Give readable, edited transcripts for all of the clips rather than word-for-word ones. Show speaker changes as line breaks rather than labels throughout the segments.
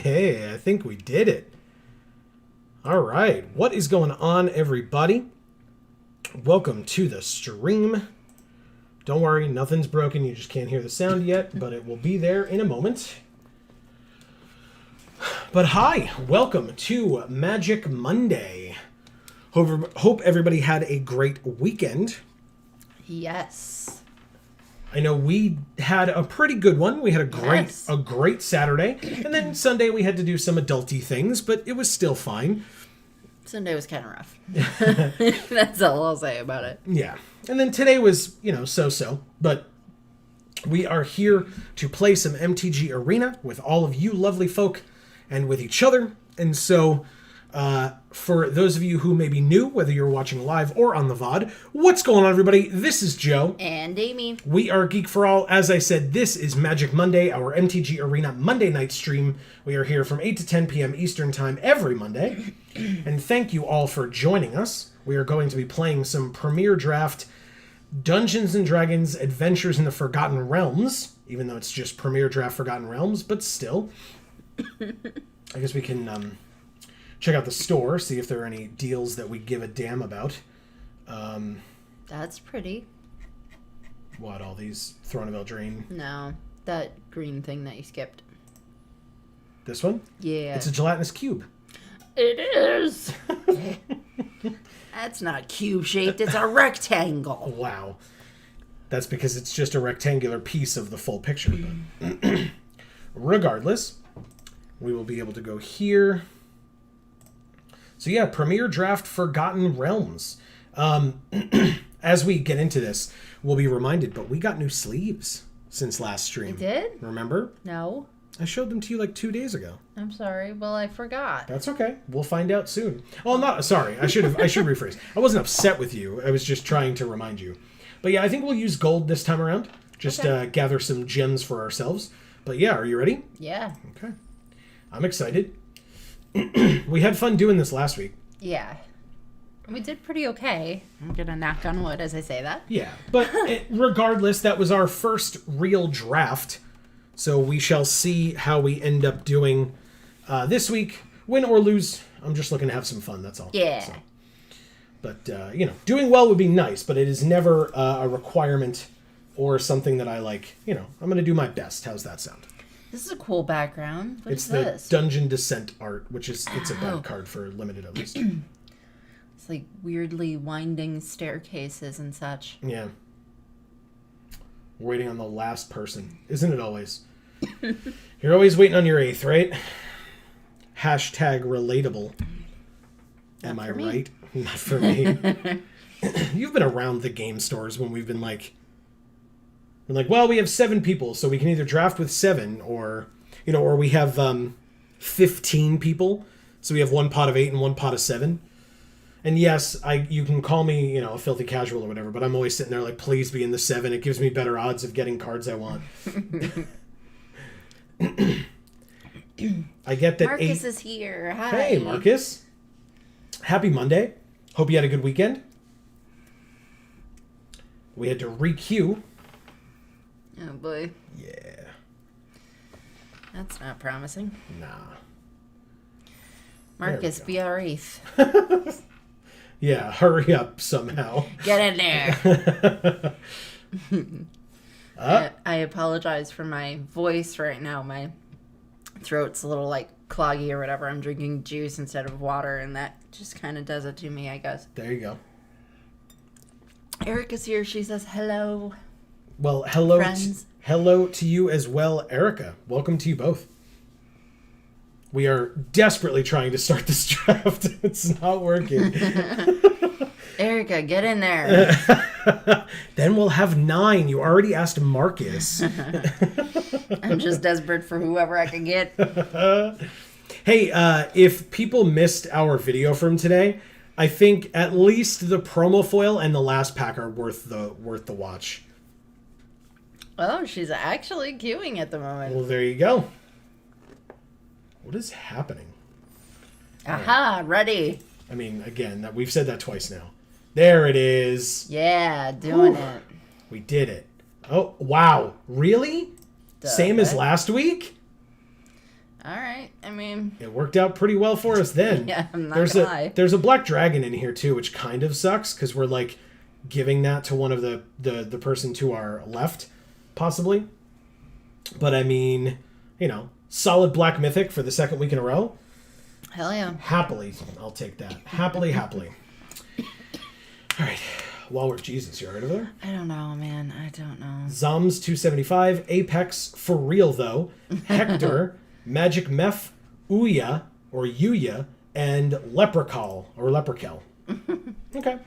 Hey, I think we did it. All right. What is going on, everybody? Welcome to the stream. Don't worry, nothing's broken. You just can't hear the sound yet, but it will be there in a moment. But hi, welcome to Magic Monday. Hope everybody had a great weekend.
Yes.
I know we had a pretty good one. We had a great Saturday, and then Sunday we had to do some adulty things, but it was still fine.
Sunday was kind of rough. That's all I'll say about it.
Yeah. And then today was, so-so, but we are here to play some MTG Arena with all of you lovely folk and with each other. And so, for those of you who may be new, whether you're watching live or on the VOD, what's going on, everybody? This is Joe.
And Amy.
We are Geek for All. As I said, this is Magic Monday, our MTG Arena Monday night stream. We are here from 8 to 10 p.m. Eastern Time every Monday. And thank you all for joining us. We are going to be playing some Premier Draft Dungeons & Dragons Adventures in the Forgotten Realms, even though it's just Premier Draft Forgotten Realms, but still. I guess we can check out the store, see if there are any deals that we give a damn about.
That's pretty.
What, all these Throne of Eldraine?
No, that green thing that you skipped.
This one?
Yeah.
It's a gelatinous cube.
It is! That's not cube-shaped, it's a rectangle.
Wow. That's because it's just a rectangular piece of the full picture. But regardless, we will be able to go here. So yeah, Premier Draft Forgotten Realms. As we get into this, we'll be reminded, but we got new sleeves since last stream.
You did?
Remember?
No.
I showed them to you like 2 days ago.
I'm sorry. Well, I forgot.
That's okay. We'll find out soon. Oh, I'm not sorry. I should rephrase. I Wasn't upset with you. I was just trying to remind you. But yeah, I think we'll use gold this time around. Just gather some gems for ourselves. But yeah, are you ready?
Yeah.
Okay. I'm excited. We had fun doing this last week.
Yeah. We did pretty okay. I'm going to knock on wood as I say that.
Yeah. But regardless, that was our first real draft. So we shall see how we end up doing this week. Win or lose, I'm just looking to have some fun, that's all.
Yeah.
So, but, doing well would be nice, but it is never a requirement or something that I like. I'm going to do my best. How's that sound?
This is a cool background. What
it's
is this?
The Dungeon Descent art, which is it's a bad card for limited at least.
It's like weirdly winding staircases and such.
Yeah. We're waiting on the last person. Isn't it always? You're always waiting on your eighth, right? Hashtag relatable. Am I right? Not for me. You've been around the game stores when we've been like, well, we have 7 people, so we can either draft with 7 or we have 15 people, so we have 1 pot of 8 and 1 pot of 7. And yes, you can call me, a filthy casual or whatever, but I'm always sitting there like, please be in the 7. It gives me better odds of getting cards I want. I get that.
Marcus is here. Hi.
Hey, Marcus. Happy Monday. Hope you had a good weekend. We had to re-queue.
Oh, boy.
Yeah.
That's not promising.
Nah.
Marcus, be our 8th.
Yeah, hurry up somehow.
Get in there. I apologize for my voice right now. My throat's a little cloggy or whatever. I'm drinking juice instead of water, and that just kind of does it to me, I guess.
There you go.
Erica's here. She says hello.
Well, hello,
friends.
Hello to you as well, Erica. Welcome to you both. We are desperately trying to start this draft. It's not working.
Erica, get in there.
Then we'll have 9. You already asked Marcus.
I'm just desperate for whoever I can get.
Hey, if people missed our video from today, I think at least the promo foil and the last pack are worth the watch.
Oh, she's actually queuing at the moment.
Well, there you go. What is happening?
Aha, ready.
I mean, again, we've said that twice now. There it is.
Yeah, doing it.
We did it. Oh, wow. Really? Same as last week?
All right. I mean,
It worked out pretty well for us then.
yeah, I'm not gonna lie.
There's a black dragon in here too, which kind of sucks because we're like giving that to one of the person to our left, possibly. But I mean, solid black mythic for the second week in a row.
Hell yeah.
Happily, I'll take that. Happily. All right. Walrus Jesus, you alright over there?
I don't know, man. I don't know.
Zoms 275, Apex for real though, Hector, Magic Meph, Ouya or Yuya, and Leprechaun or Leprechaun. Okay.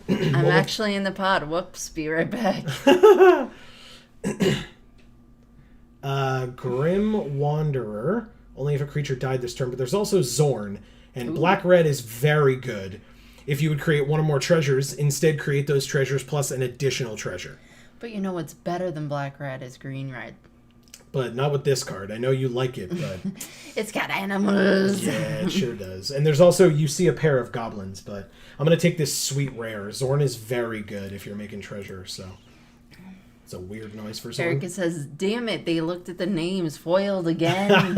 I'm actually in the pod. Whoops. Be right back.
Grim Wanderer. Only if a creature died this turn, but there's also Zorn, and black-red is very good. If you would create one or more treasures, instead create those treasures plus an additional treasure.
But you know what's better than black-red is green-red.
But not with this card. I know you like it, but...
It's got animals.
Yeah, it sure does. And there's also, you see a pair of goblins, but I'm going to take this sweet rare. Zorn is very good if you're making treasure, so... It's a weird noise for Zorn.
Erica says, damn it, they looked at the names. Foiled again.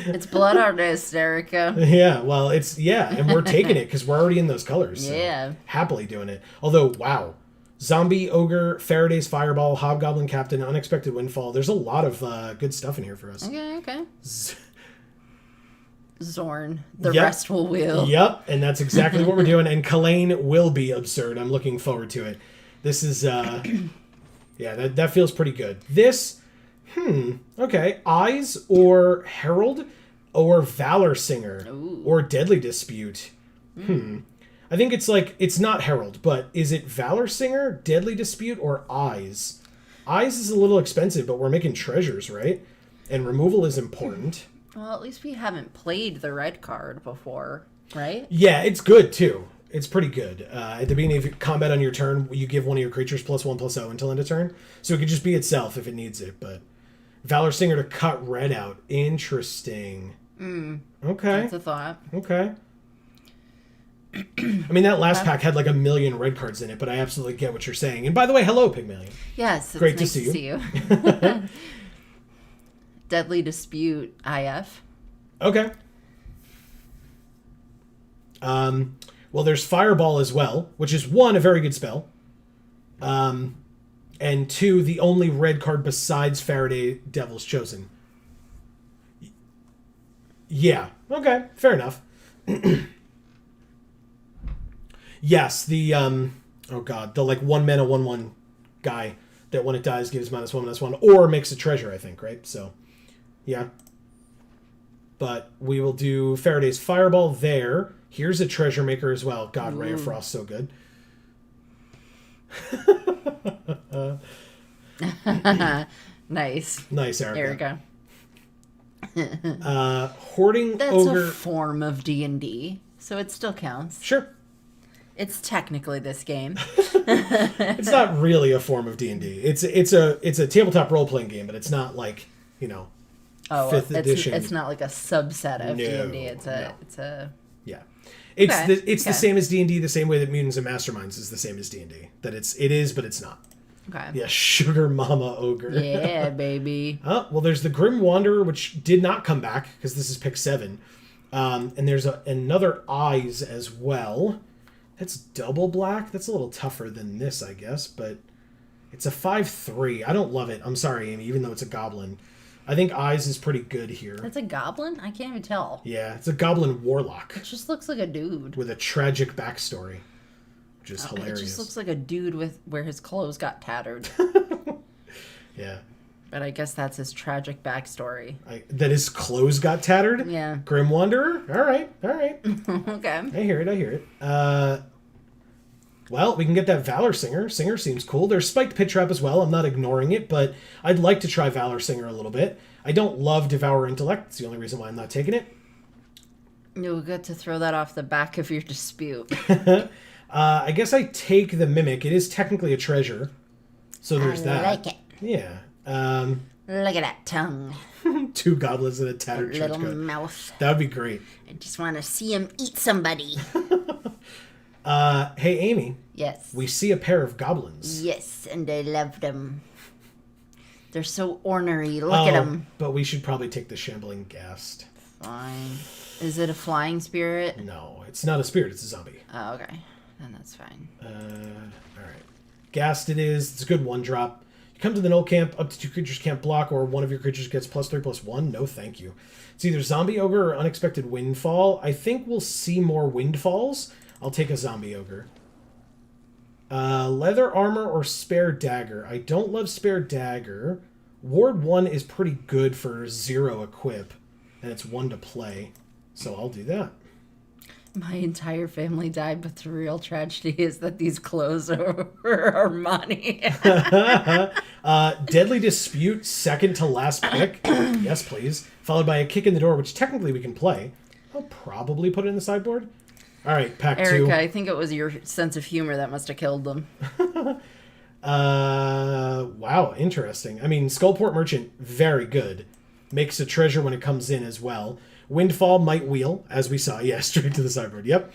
It's Blood Artist, Erica.
Yeah, well, and we're taking it because we're already in those colors. So
Yeah.
happily doing it. Although, wow. Zombie, Ogre, Faraday's Fireball, Hobgoblin Captain, Unexpected Windfall. There's a lot of good stuff in here for us.
Okay. Zorn. The rest will wheel.
Yep, and that's exactly what we're doing. And Kalane will be absurd. I'm looking forward to it. This is, that feels pretty good. This, okay. Eyes or Herald or Valor Singer or Deadly Dispute. I think it's not Herald, but is it Valor Singer, Deadly Dispute, or Eyes? Eyes is a little expensive, but we're making treasures, right? And removal is important.
Well, at least we haven't played the red card before, right?
Yeah, it's good, too. It's pretty good. At the beginning of combat on your turn, you give one of your creatures +1/+0 until end of turn. So it could just be itself if it needs it. But Valor Singer to cut red out. Interesting. Okay.
That's a thought.
Okay. I mean, that last pack had like a million red cards in it, but I absolutely get what you're saying. And by the way, hello, Pygmalion.
Yes, it's
Great
nice
to see you.
Deadly Dispute, IF.
Okay. Well, there's Fireball as well, which is one, a very good spell. And two, the only red card besides Faraday Devil's Chosen. Yeah. Okay. Fair enough. Yes, the the like 1 mana 1/1 guy that when it dies gives -1/-1 or makes a treasure, I think, right? So, yeah. But we will do Faraday's Fireball there. Here's a treasure maker as well. God, Ray of Frost, so good.
Nice.
Nice, Erica. Hoarding
That's
Ogre.
a form of D&D, so it still counts.
Sure.
It's technically this game.
It's not really a form of D&D. It's a tabletop role-playing game, but it's not like, fifth edition.
It's not like a subset of
No,
D&D. It's a
yeah. It's
Okay,
the same as D&D, the same way that Mutants and Masterminds is the same as D&D. That it is, but it's not.
Okay.
Yeah, Sugar Mama Ogre.
Yeah, baby.
Oh, well, there's the Grim Wanderer, which did not come back because this is pick 7. And there's another Eyes as well. That's double black. That's a little tougher than this, I guess, but it's a 5/3. I don't love it. I'm sorry, Amy, even though it's a goblin. I think Eyes is pretty good here.
That's a goblin? I can't even tell.
Yeah, it's a goblin warlock.
It just looks like a dude.
With a tragic backstory, which is hilarious.
It just looks like a dude where his clothes got tattered.
Yeah.
But I guess that's his tragic backstory.
That his clothes got tattered?
Yeah.
Grim Wanderer? All right.
Okay.
I hear it. Well, we can get that Valor Singer. Singer seems cool. There's Spiked Pit Trap as well. I'm not ignoring it, but I'd like to try Valor Singer a little bit. I don't love Devour Intellect. It's the only reason why I'm not taking it.
You'll get to throw that off the back of your dispute.
I guess I take the Mimic. It is technically a treasure. So there's that.
I like it.
Yeah.
Look at that tongue.
2 goblins and a tattered
Little
trench coat.
mouth.
That would be great.
I just want to see him eat somebody.
Hey, Amy.
Yes.
We see a pair of goblins.
Yes, and I love them. They're so ornery. Look at them.
But we should probably take the Shambling Ghast.
Fine. Is it a flying spirit?
No, it's not a spirit. It's a zombie.
Oh, okay. Then that's fine.
All right. Ghast it is. It's a good 1-drop. You come to the null camp. Up to 2 creatures can't block, or one of your creatures gets +3/+1. No, thank you. It's either Zombie Ogre or Unexpected Windfall. I think we'll see more Windfalls. I'll take a Zombie Ogre. Leather Armor or Spare Dagger. I don't love Spare Dagger. Ward 1 is pretty good for 0 equip, and it's 1 to play. So I'll do that.
My entire family died, but the real tragedy is that these clothes are money.
Deadly Dispute, second to last pick. Yes, please. Followed by a Kick in the Door, which technically we can play. I'll probably put it in the sideboard. All right, pack
Erica,
2.
I think it was your sense of humor that must have killed them.
Wow, interesting. I mean, Skullport Merchant, very good. Makes a treasure when it comes in as well. Windfall might wheel, as we saw. Yeah, straight to the sideboard. Yep.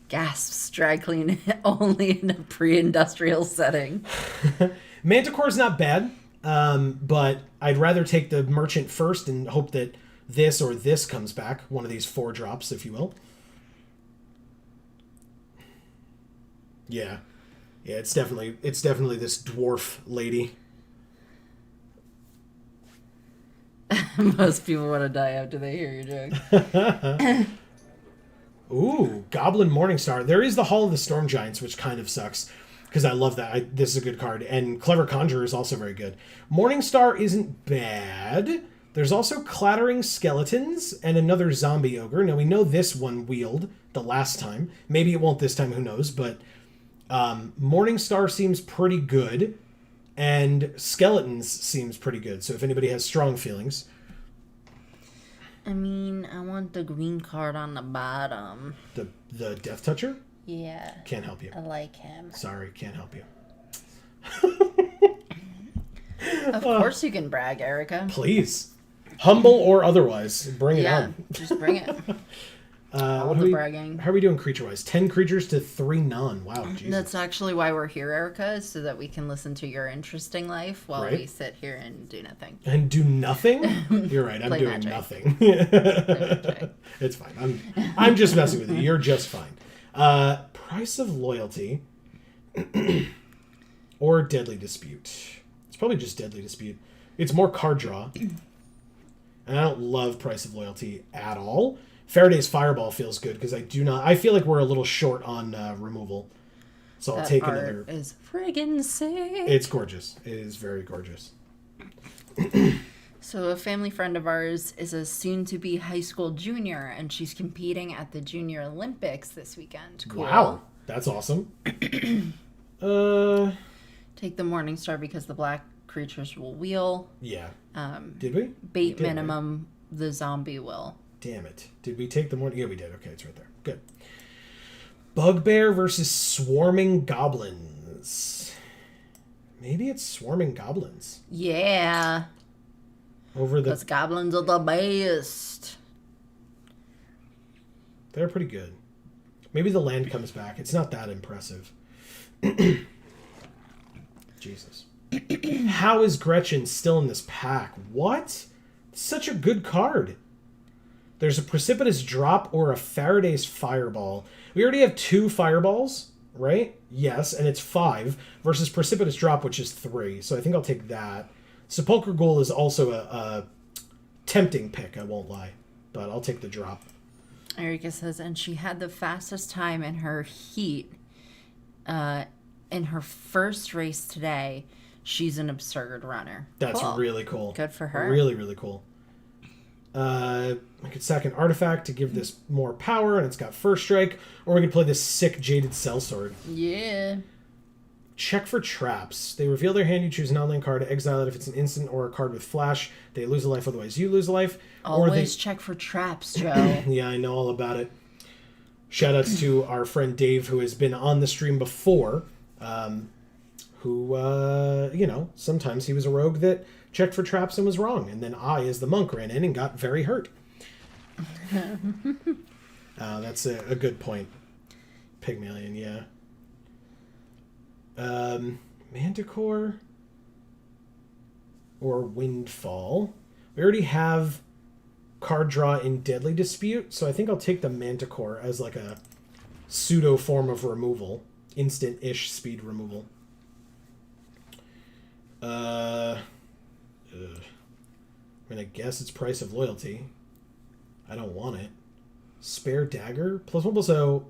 Gasps, dry clean only in a pre-industrial setting.
Manticore's not bad, but I'd rather take the Merchant first and hope that this or this comes back. One of these 4-drops, if you will. Yeah. Yeah, it's definitely this dwarf lady.
Most people want to die after they hear your joke.
Ooh, Goblin Morningstar. There is the Hall of the Storm Giants, which kind of sucks because I love that. This is a good card. And Clever Conjurer is also very good. Morningstar isn't bad. There's also Clattering Skeletons and another Zombie Ogre. Now, we know this one wheeled the last time. Maybe it won't this time, who knows. But Morningstar seems pretty good. And Skeletons seems pretty good. So if anybody has strong feelings...
I mean, I want the green card on the bottom.
The Death Toucher?
Yeah.
Can't help you.
I like him.
Sorry, can't help you.
Of course you can brag, Erica.
Please. Humble or otherwise. Bring it on.
Just bring it.
All
the bragging.
How are we doing creature-wise? 10 creatures to 3 none. Wow, Jesus.
That's actually why we're here, Erica, so that we can listen to your interesting life while we sit here and do nothing.
And do nothing? You're right, I'm doing
magic.
Nothing. It's fine. I'm just messing with you. You're just fine. Price of Loyalty or Deadly Dispute. It's probably just Deadly Dispute. It's more card draw. And I don't love Price of Loyalty at all. Faraday's Fireball feels good because I feel like we're a little short on removal. So I'll take another.
Is friggin' sick.
It's gorgeous. It is very gorgeous.
So a family friend of ours is a soon-to-be high school junior, and she's competing at the Junior Olympics this weekend. Cool.
Wow, that's awesome.
Take the Morningstar because the black creatures will wheel.
Yeah. Did we?
Bait minimum, right? The zombie will.
Damn it. Did we take the morning? Yeah, we did. Okay, it's right there. Good. Bugbear versus Swarming Goblins. Maybe it's Swarming Goblins.
Yeah. Because goblins are the best.
They're pretty good. Maybe the land comes back. It's not that impressive. Jesus. How is Gretchen still in this pack? What? Such a good card. There's a Precipitous Drop or a Faraday's Fireball. We already have 2 Fireballs, right? Yes, and it's 5 versus Precipitous Drop, which is 3. So I think I'll take that. Sepulchre Ghoul is also a tempting pick, I won't lie. But I'll take the drop.
Erica says, and she had the fastest time in her heat in her first race today. She's an absurd runner.
That's cool. Really cool.
Good for her.
Really, really cool. I could sack an artifact to give this more power, and it's got first strike, or we could play this sick Jaded Sellsword.
Yeah.
Check for traps. They reveal their hand. You choose an online card to exile it if it's an instant or a card with flash. They lose a life, otherwise you lose a life.
Always check for traps, Joe.
Yeah, I know all about it. Shoutouts to our friend Dave, who has been on the stream before, who, sometimes he was a rogue that checked for traps and was wrong. And then I, as the monk, ran in and got very hurt. That's a good point. Pygmalion, yeah. Manticore. or Windfall. We already have card draw in Deadly Dispute, so I think I'll take the Manticore as like a pseudo form of removal. Instant-ish speed removal. I mean, I guess it's Price of Loyalty. I don't want it. Spare Dagger. +1, so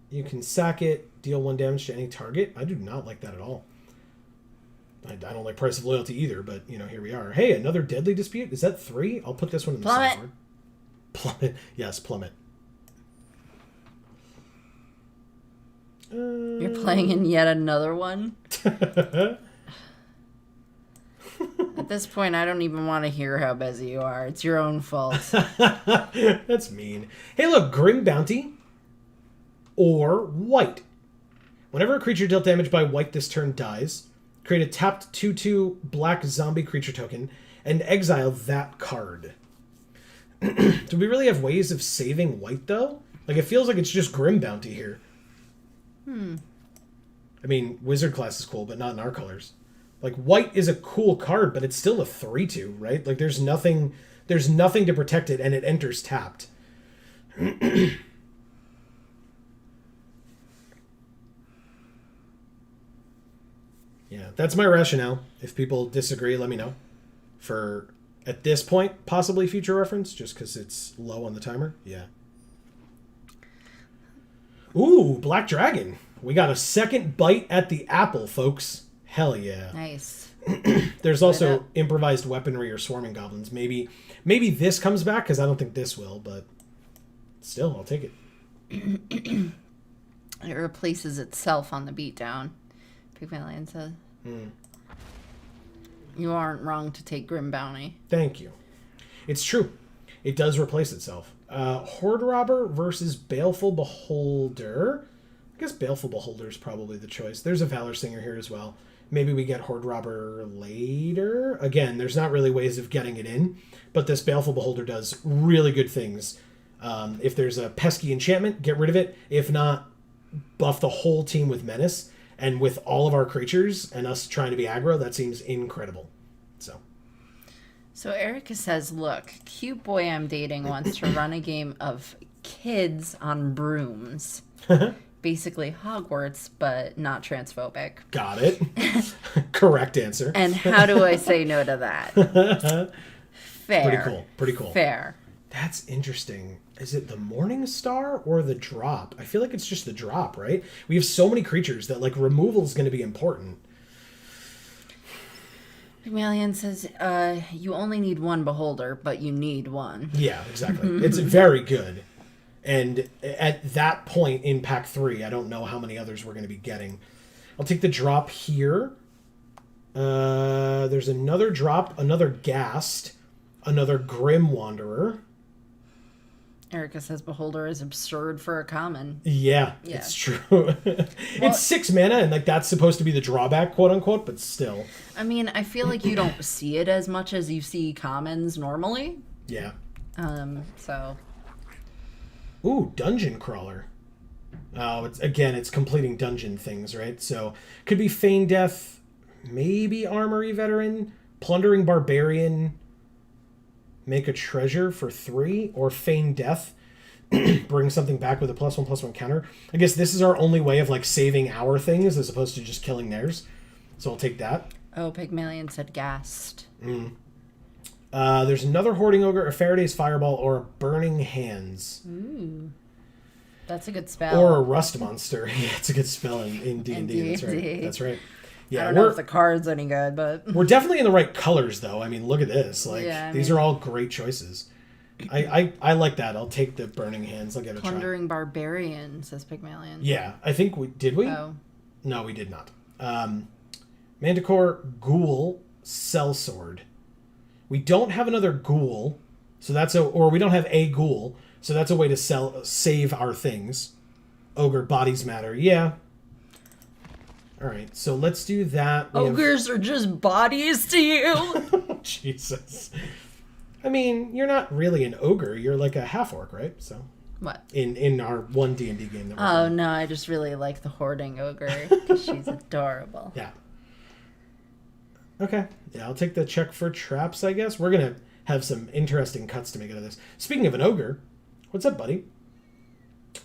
you can sack it, deal 1 damage to any target. I do not like that at all. I don't like Price of Loyalty either, but, you know, here we are. Hey, another Deadly Dispute? Is that 3? I'll put this one in the sideboard. Plummet. Yes, Plummet.
You're playing in yet another one? At this point, I don't even want to hear how busy you are. It's your own fault.
That's mean. Hey, look, Grim Bounty or white. Whenever a creature dealt damage by white this turn dies, create a tapped 2/2 black zombie creature token and exile that card. Do we really have ways of saving white, though? Like, it feels like it's just Grim Bounty here. I mean, Wizard class is cool, but not in our colors. Like, white is a cool card, but it's still a 3/2, right? Like, there's nothing to protect it, and it enters tapped. Yeah, that's my rationale. If people disagree, let me know. For, at this point, possibly future reference, just because it's low on the timer. Yeah. Ooh, Black Dragon. We got a second bite at the apple, folks. Hell yeah.
Nice.
There's also improvised weaponry or swarming goblins. Maybe this comes back, because I don't think this will, but still, I'll take it.
It replaces itself on the beatdown. Pygmalion says. You aren't wrong to take Grim Bounty.
Thank you. It's true. It does replace itself. Horde Robber versus Baleful Beholder. I guess Baleful Beholder is probably the choice. There's a Valor Singer here as well. Maybe we get Horde Robber later. Again, there's not really ways of getting it in, but this Baleful Beholder does really good things. If there's a pesky enchantment, get rid of it. If not, buff the whole team with Menace. And with all of our creatures and us trying to be aggro, that seems incredible.
So Erica says, look, cute boy I'm dating wants to run a game of kids on brooms. Basically Hogwarts, but not transphobic.
Got it. Correct answer.
And how do I say no to that? Fair.
Pretty cool.
Fair.
That's interesting. Is it the Morning Star or the drop? I feel like it's just the drop, right? We have so many creatures that, like, removal is going to be important.
Pygmalion says, you only need one beholder, but you need one.
Yeah, exactly. It's very good. And at that point in pack 3, I don't know how many others we're going to be getting. I'll take the drop here. There's another drop, another Ghast, another Grim Wanderer.
Erica says Beholder is absurd for a common.
Yeah. It's true. It's 6 mana, and like that's supposed to be the drawback, quote unquote, but still.
I mean, I feel like you don't see it as much as you see commons normally.
Yeah.
So.
Ooh, Dungeon Crawler. Oh, it's completing dungeon things, right? So could be Feign Death, maybe Armory Veteran, Plundering Barbarian. Make a treasure for 3, or Feign Death, bring something back with a +1/+1 counter. I guess this is our only way of like saving our things as opposed to just killing theirs. So I'll take that.
Oh, Pygmalion said Ghast.
There's another Hoarding Ogre, a Faraday's Fireball, or a Burning Hands.
Ooh. That's a good spell.
Or a Rust Monster. Yeah, it's a good spell in D&D. That's right. That's right. Yeah,
I don't know if the card's any good, but...
We're definitely in the right colors, though. I mean, look at this. Like,
yeah,
these are all great choices. I like that. I'll take the Burning Hands. I'll give it a try.
Plundering Barbarian, says Pygmalion.
Yeah, I think we... Did we?
Oh.
No, we did not. Manticore, Ghoul, Sellsword. We don't have another Ghoul, so that's or we don't have a Ghoul, so that's a way to save our things. Ogre, Bodies Matter. Yeah. All right, so let's do that.
Ogres are just bodies to you.
Jesus. I mean, you're not really an ogre. You're like a half-orc, right? So
what?
In our one D&D game. That we're
playing. No, I just really like the Hoarding Ogre because she's adorable.
Yeah. Okay. Yeah, I'll take the check for traps, I guess. We're going to have some interesting cuts to make out of this. Speaking of an ogre, what's up, buddy?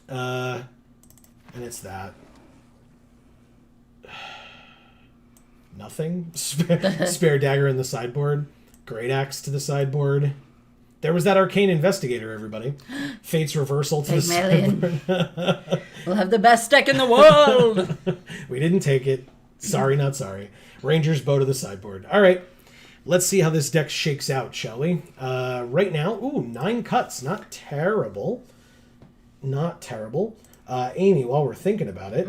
And it's that. Nothing. Spare dagger in the sideboard. Great axe to the sideboard. There was that arcane investigator, everybody. Fate's reversal to the sideboard.
We'll have the best deck in the world.
We didn't take it. Sorry, not sorry. Ranger's bow to the sideboard. All right. Let's see how this deck shakes out, shall we? Right now, 9 cuts. Not terrible. Not terrible. Amy, while we're thinking about it,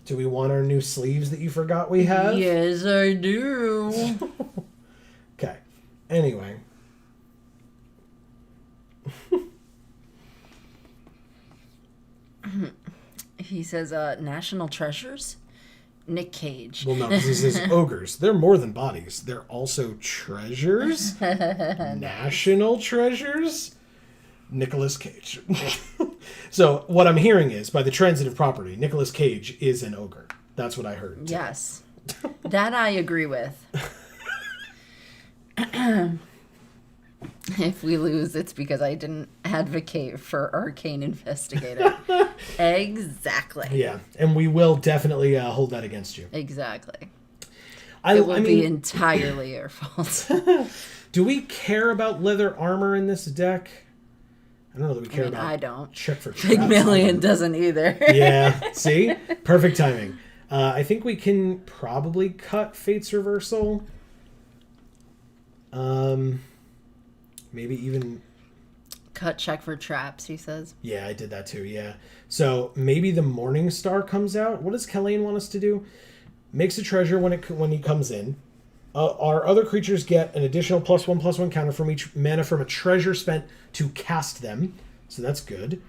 do we want our new sleeves that you forgot we have?
Yes, I do.
Okay. Anyway.
He says, National Treasures? Nick Cage.
Well, no, because he says ogres. They're more than bodies. They're also treasures. National treasures. Nicolas Cage. So what I'm hearing is, by the transitive property, Nicolas Cage is an ogre. That's what I heard.
Yes. That I agree with. If we lose, it's because I didn't advocate for Arcane Investigator. Exactly.
Yeah, and we will definitely hold that against you.
Exactly.
It
will be entirely your fault.
Do we care about leather armor in this deck? I don't know that we care about.
I don't.
Check for traps.
Pygmalion doesn't either.
Yeah, see? Perfect timing. I think we can probably cut Fate's Reversal. Maybe even...
Cut check for traps, he says.
Yeah, I did that too, yeah. So maybe the Morning Star comes out. What does Kellane want us to do? Makes a treasure when he comes in. Our other creatures get an additional +1/+1 counter from each mana from a treasure spent to cast them. So that's good.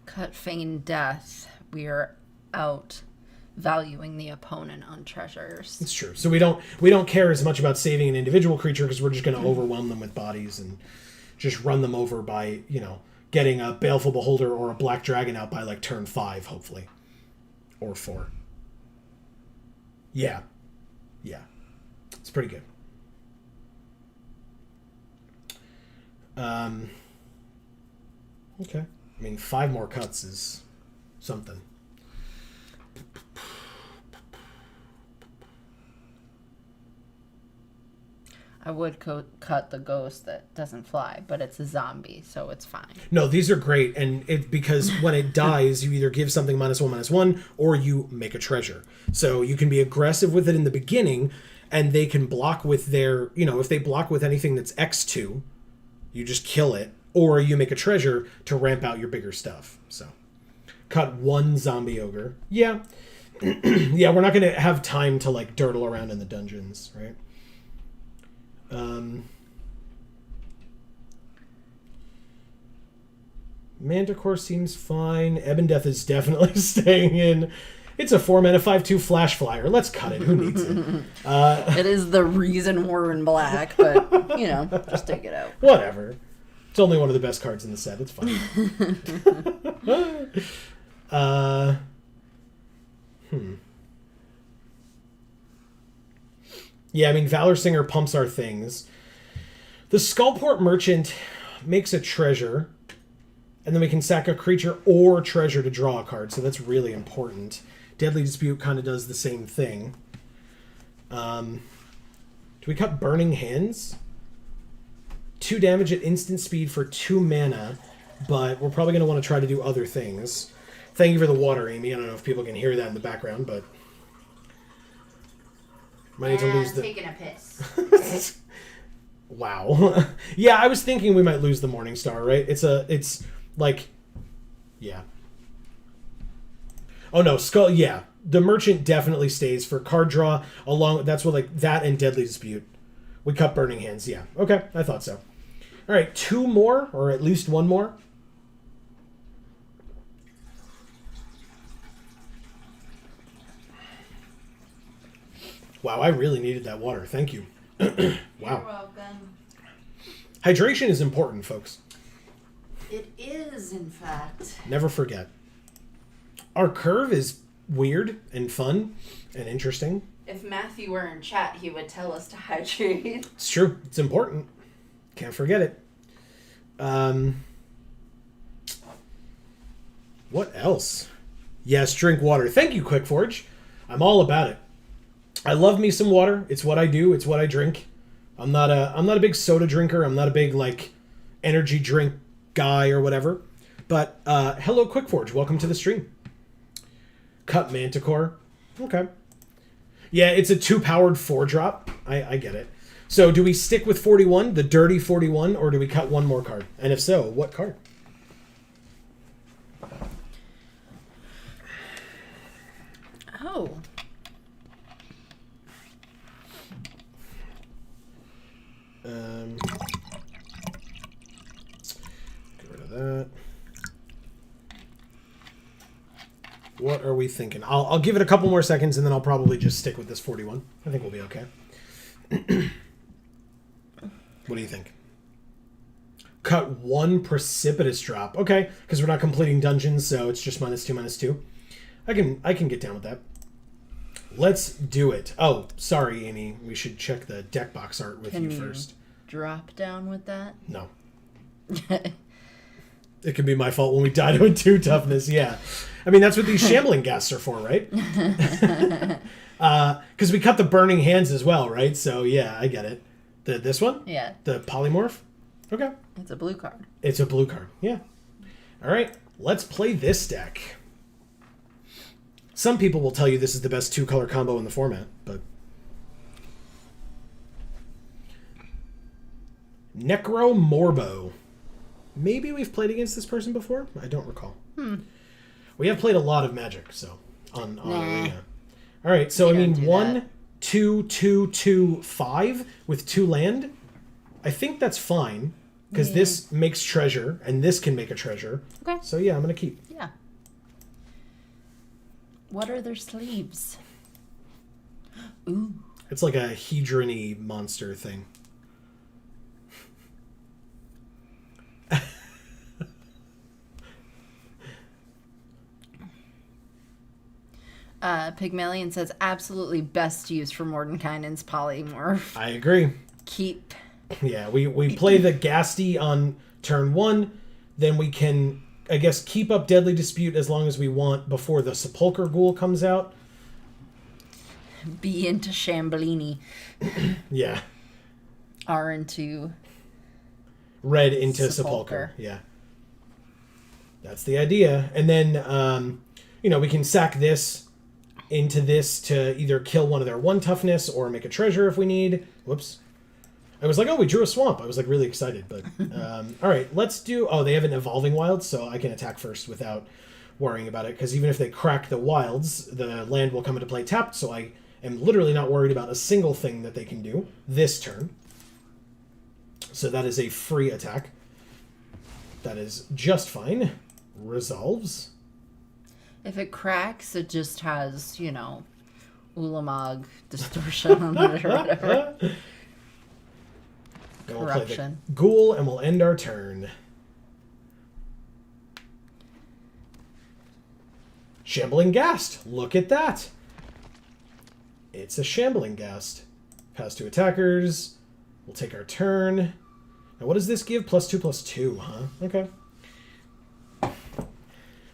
Cut feign death. We are out valuing the opponent on treasures.
It's true. So we don't care as much about saving an individual creature because we're just going to overwhelm them with bodies and just run them over by, getting a Baleful Beholder or a Black Dragon out by like turn 5, hopefully. Or 4. Yeah. Yeah. It's pretty good. Okay. I mean, 5 more cuts is something.
I would cut the ghost that doesn't fly, but it's a zombie, so it's fine.
No, these are great, and because when it dies, you either give something -1/-1, or you make a treasure. So you can be aggressive with it in the beginning, and they can block with their, if they block with anything that's X2, you just kill it, or you make a treasure to ramp out your bigger stuff. So cut 1 zombie ogre. Yeah. Yeah, we're not going to have time to like dirtle around in the dungeons, right? Manticore seems fine. Ebon Death is definitely staying in. It's a 4-mana 5/2 flash flyer. Let's cut it. Who needs it?
It is the reason we're in black, but, just take it out.
Whatever. It's only one of the best cards in the set. It's fine. Yeah, I mean, Valor Singer pumps our things. The Skullport Merchant makes a treasure, and then we can sack a creature or treasure to draw a card, so that's really important. Deadly Dispute kind of does the same thing. Do we cut Burning Hands? 2 damage at instant speed for 2 mana, but we're probably going to want to try to do other things. Thank you for the water, Amy. I don't know if people can hear that in the background, but... Might need to lose the...
taking a piss.
Wow. Yeah, I was thinking we might lose the Morning Star, right? It's like... Yeah. Oh no, Skull... Yeah. The Merchant definitely stays for card draw, along... That's what, like, that and Deadly Dispute. We cut Burning Hands, yeah. Okay, I thought so. Alright, 2 more, or at least 1 more. Wow, I really needed that water. Thank you. Wow.
You're welcome.
Hydration is important, folks.
It is, in fact.
Never forget. Our curve is weird and fun and interesting.
If Matthew were in chat, he would tell us to hydrate.
It's true. It's important. Can't forget it. What else? Yes, drink water. Thank you, QuickForge. I'm all about it. I love me some water. It's what I do. It's what I drink. I'm not a big soda drinker. I'm not a big like energy drink guy or whatever. But hello, QuickForge. Welcome to the stream. Cut Manticore. Okay. Yeah, it's a 2-powered 4-drop. I get it. So do we stick with 41, the dirty 41, or do we cut one more card? And if so, what card?
Oh.
Get rid of that. What are we thinking? I'll give it a couple more seconds and then I'll probably just stick with this 41. I think we'll be okay. What do you think? Cut one precipitous drop. Okay, because we're not completing dungeons, so it's just -2/-2. I can get down with that. Let's do it. Oh, sorry, Amy. We should check the deck box art with you first.
Drop down with that?
No. It could be my fault when we die to a 2 toughness, yeah. I mean, that's what these shambling ghasts are for, right? Because we cut the burning hands as well, right? So, yeah, I get it. This one?
Yeah.
The polymorph? Okay.
It's a blue card.
It's a blue card, yeah. All right, let's play this deck. Some people will tell you this is the best 2-color combo in the format, but... Necro Morbo. Maybe we've played against this person before? I don't recall. We have played a lot of Magic, so on Arena. All right, so I mean 1, 2, 2, 2, 5 with 2 land. I think that's fine because this makes treasure and this can make a treasure.
Okay.
So yeah, I'm gonna keep.
Yeah. What are their sleeves? Ooh.
It's like a hedron-y monster thing.
Pygmalion says absolutely best use for Mordenkainen's polymorph.
I agree.
Keep.
Yeah, we play the Ghasty on turn 1, then we can, I guess, keep up Deadly Dispute as long as we want before the Sepulchre Ghoul comes out.
B into Shambellini.
Yeah.
R into...
Red into Sepulchre. Yeah. That's the idea. And then, we can sack this into this to either kill one of their 1 toughness or make a treasure if we need. Whoops. I was like, oh, we drew a swamp. I was like really excited, but all right, let's do. Oh, they have an evolving wild, so I can attack first without worrying about it. Because even if they crack the wilds, the land will come into play tapped. So I am literally not worried about a single thing that they can do this turn. So that is a free attack. That is just fine. Resolves.
If it cracks, it just has, Ulamog distortion on it or whatever.
Then we'll play
Corruption.
the Ghoul, and we'll end our turn. Shambling Ghast. Look at that. It's a Shambling Ghast. Pass 2 attackers. We'll take our turn. Now, what does this give? +2/+2, huh? Okay.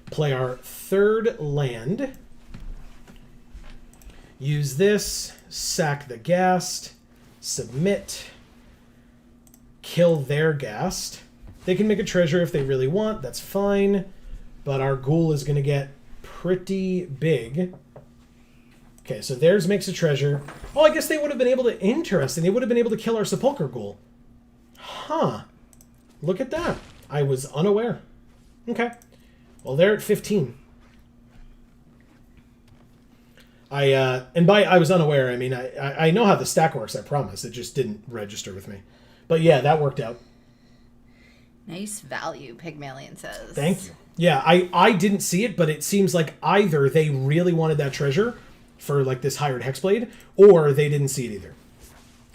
Play our 3rd land. Use this. Sack the Ghast. Submit. Kill their Ghast. They can make a treasure if they really want. That's fine. But our Ghoul is going to get pretty big. Okay, so theirs makes a treasure. Oh, I guess they would have been able to... Interesting. They would have been able to kill our Sepulchre Ghoul. Huh. Look at that. I was unaware. Okay. Well, they're at 15. And by I was unaware, I mean, I know how the stack works, I promise. It just didn't register with me. But yeah, that worked out.
Nice value, Pygmalion says.
Thank you. Yeah, I didn't see it, but it seems like either they really wanted that treasure for like this hired Hexblade, or they didn't see it either.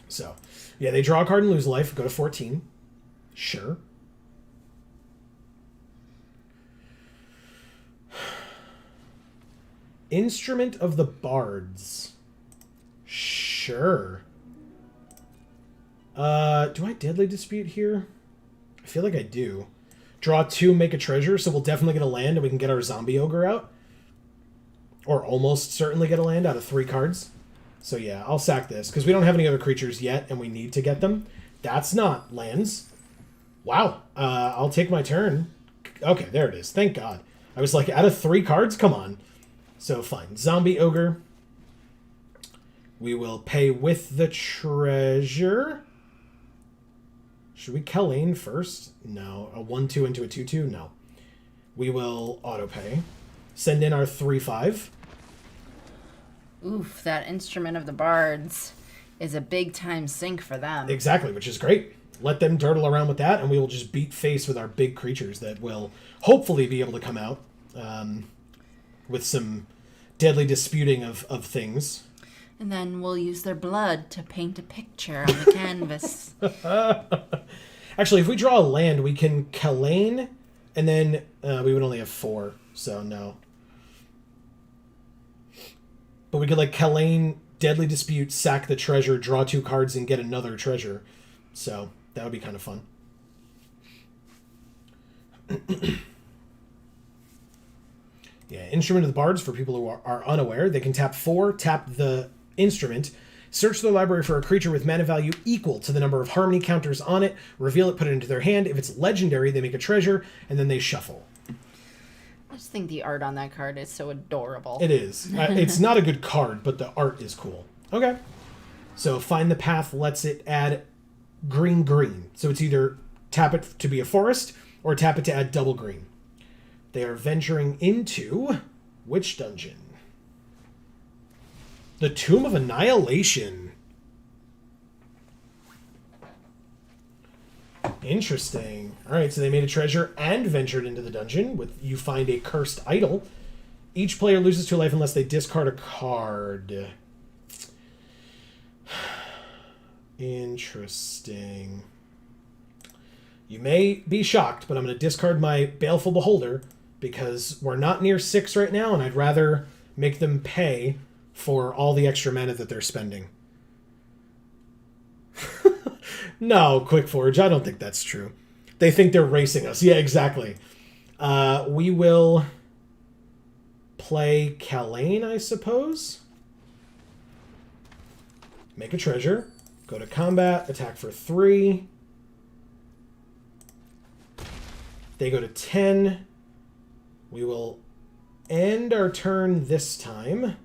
So, yeah, they draw a card and lose life, go to 14. Sure. Instrument of the Bards. Sure. Do I Deadly Dispute here? I feel like I do. Draw 2, make a treasure, so we'll definitely get a land and we can get our zombie ogre out. Or almost certainly get a land out of 3 cards. So yeah, I'll sack this, because we don't have any other creatures yet, and we need to get them. That's not lands. Wow. I'll take my turn. Okay, there it is. Thank God. I was like, out of 3 cards? Come on. So fine. Zombie ogre. We will pay with the treasure. Should we Kalane first? No. A 1-2 into a 2-2? No. We will auto-pay. Send in our 3-5.
Oof, that Instrument of the Bards is a big-time sink for them.
Exactly, which is great. Let them dirtle around with that, and we will just beat face with our big creatures that will hopefully be able to come out with some deadly disputing of things.
And then we'll use their blood to paint a picture on the canvas.
Actually, if we draw a land, we can Kalane, and then we would only have 4, so no. But we could, like, Kalane, Deadly Dispute, sack the treasure, draw 2 cards, and get another treasure. So that would be kind of fun. Yeah, Instrument of the Bards, for people who are unaware, they can tap 4, tap the instrument, search their library for a creature with mana value equal to the number of harmony counters on it, reveal it, put it into their hand. If it's legendary, they make a treasure, and then they shuffle.
I just think the art on that card is so adorable.
It is. It's not a good card, but the art is cool. Okay. So Find the Path lets it add green. So it's either tap it to be a forest, or tap it to add double green. They are venturing into which dungeon? The Tomb of Annihilation. Interesting. Alright, so they made a treasure and ventured into the dungeon. With you find a cursed idol. Each player loses 2 life unless they discard a card. Interesting. You may be shocked, but I'm going to discard my Baleful Beholder because we're not near 6 right now, and I'd rather make them pay for all the extra mana that they're spending. No, Quick Forge, I don't think that's true. They think they're racing us. Yeah, exactly. We will play Kalane, I suppose. Make a treasure. Go to combat. Attack for 3. They go to 10. We will end our turn this time.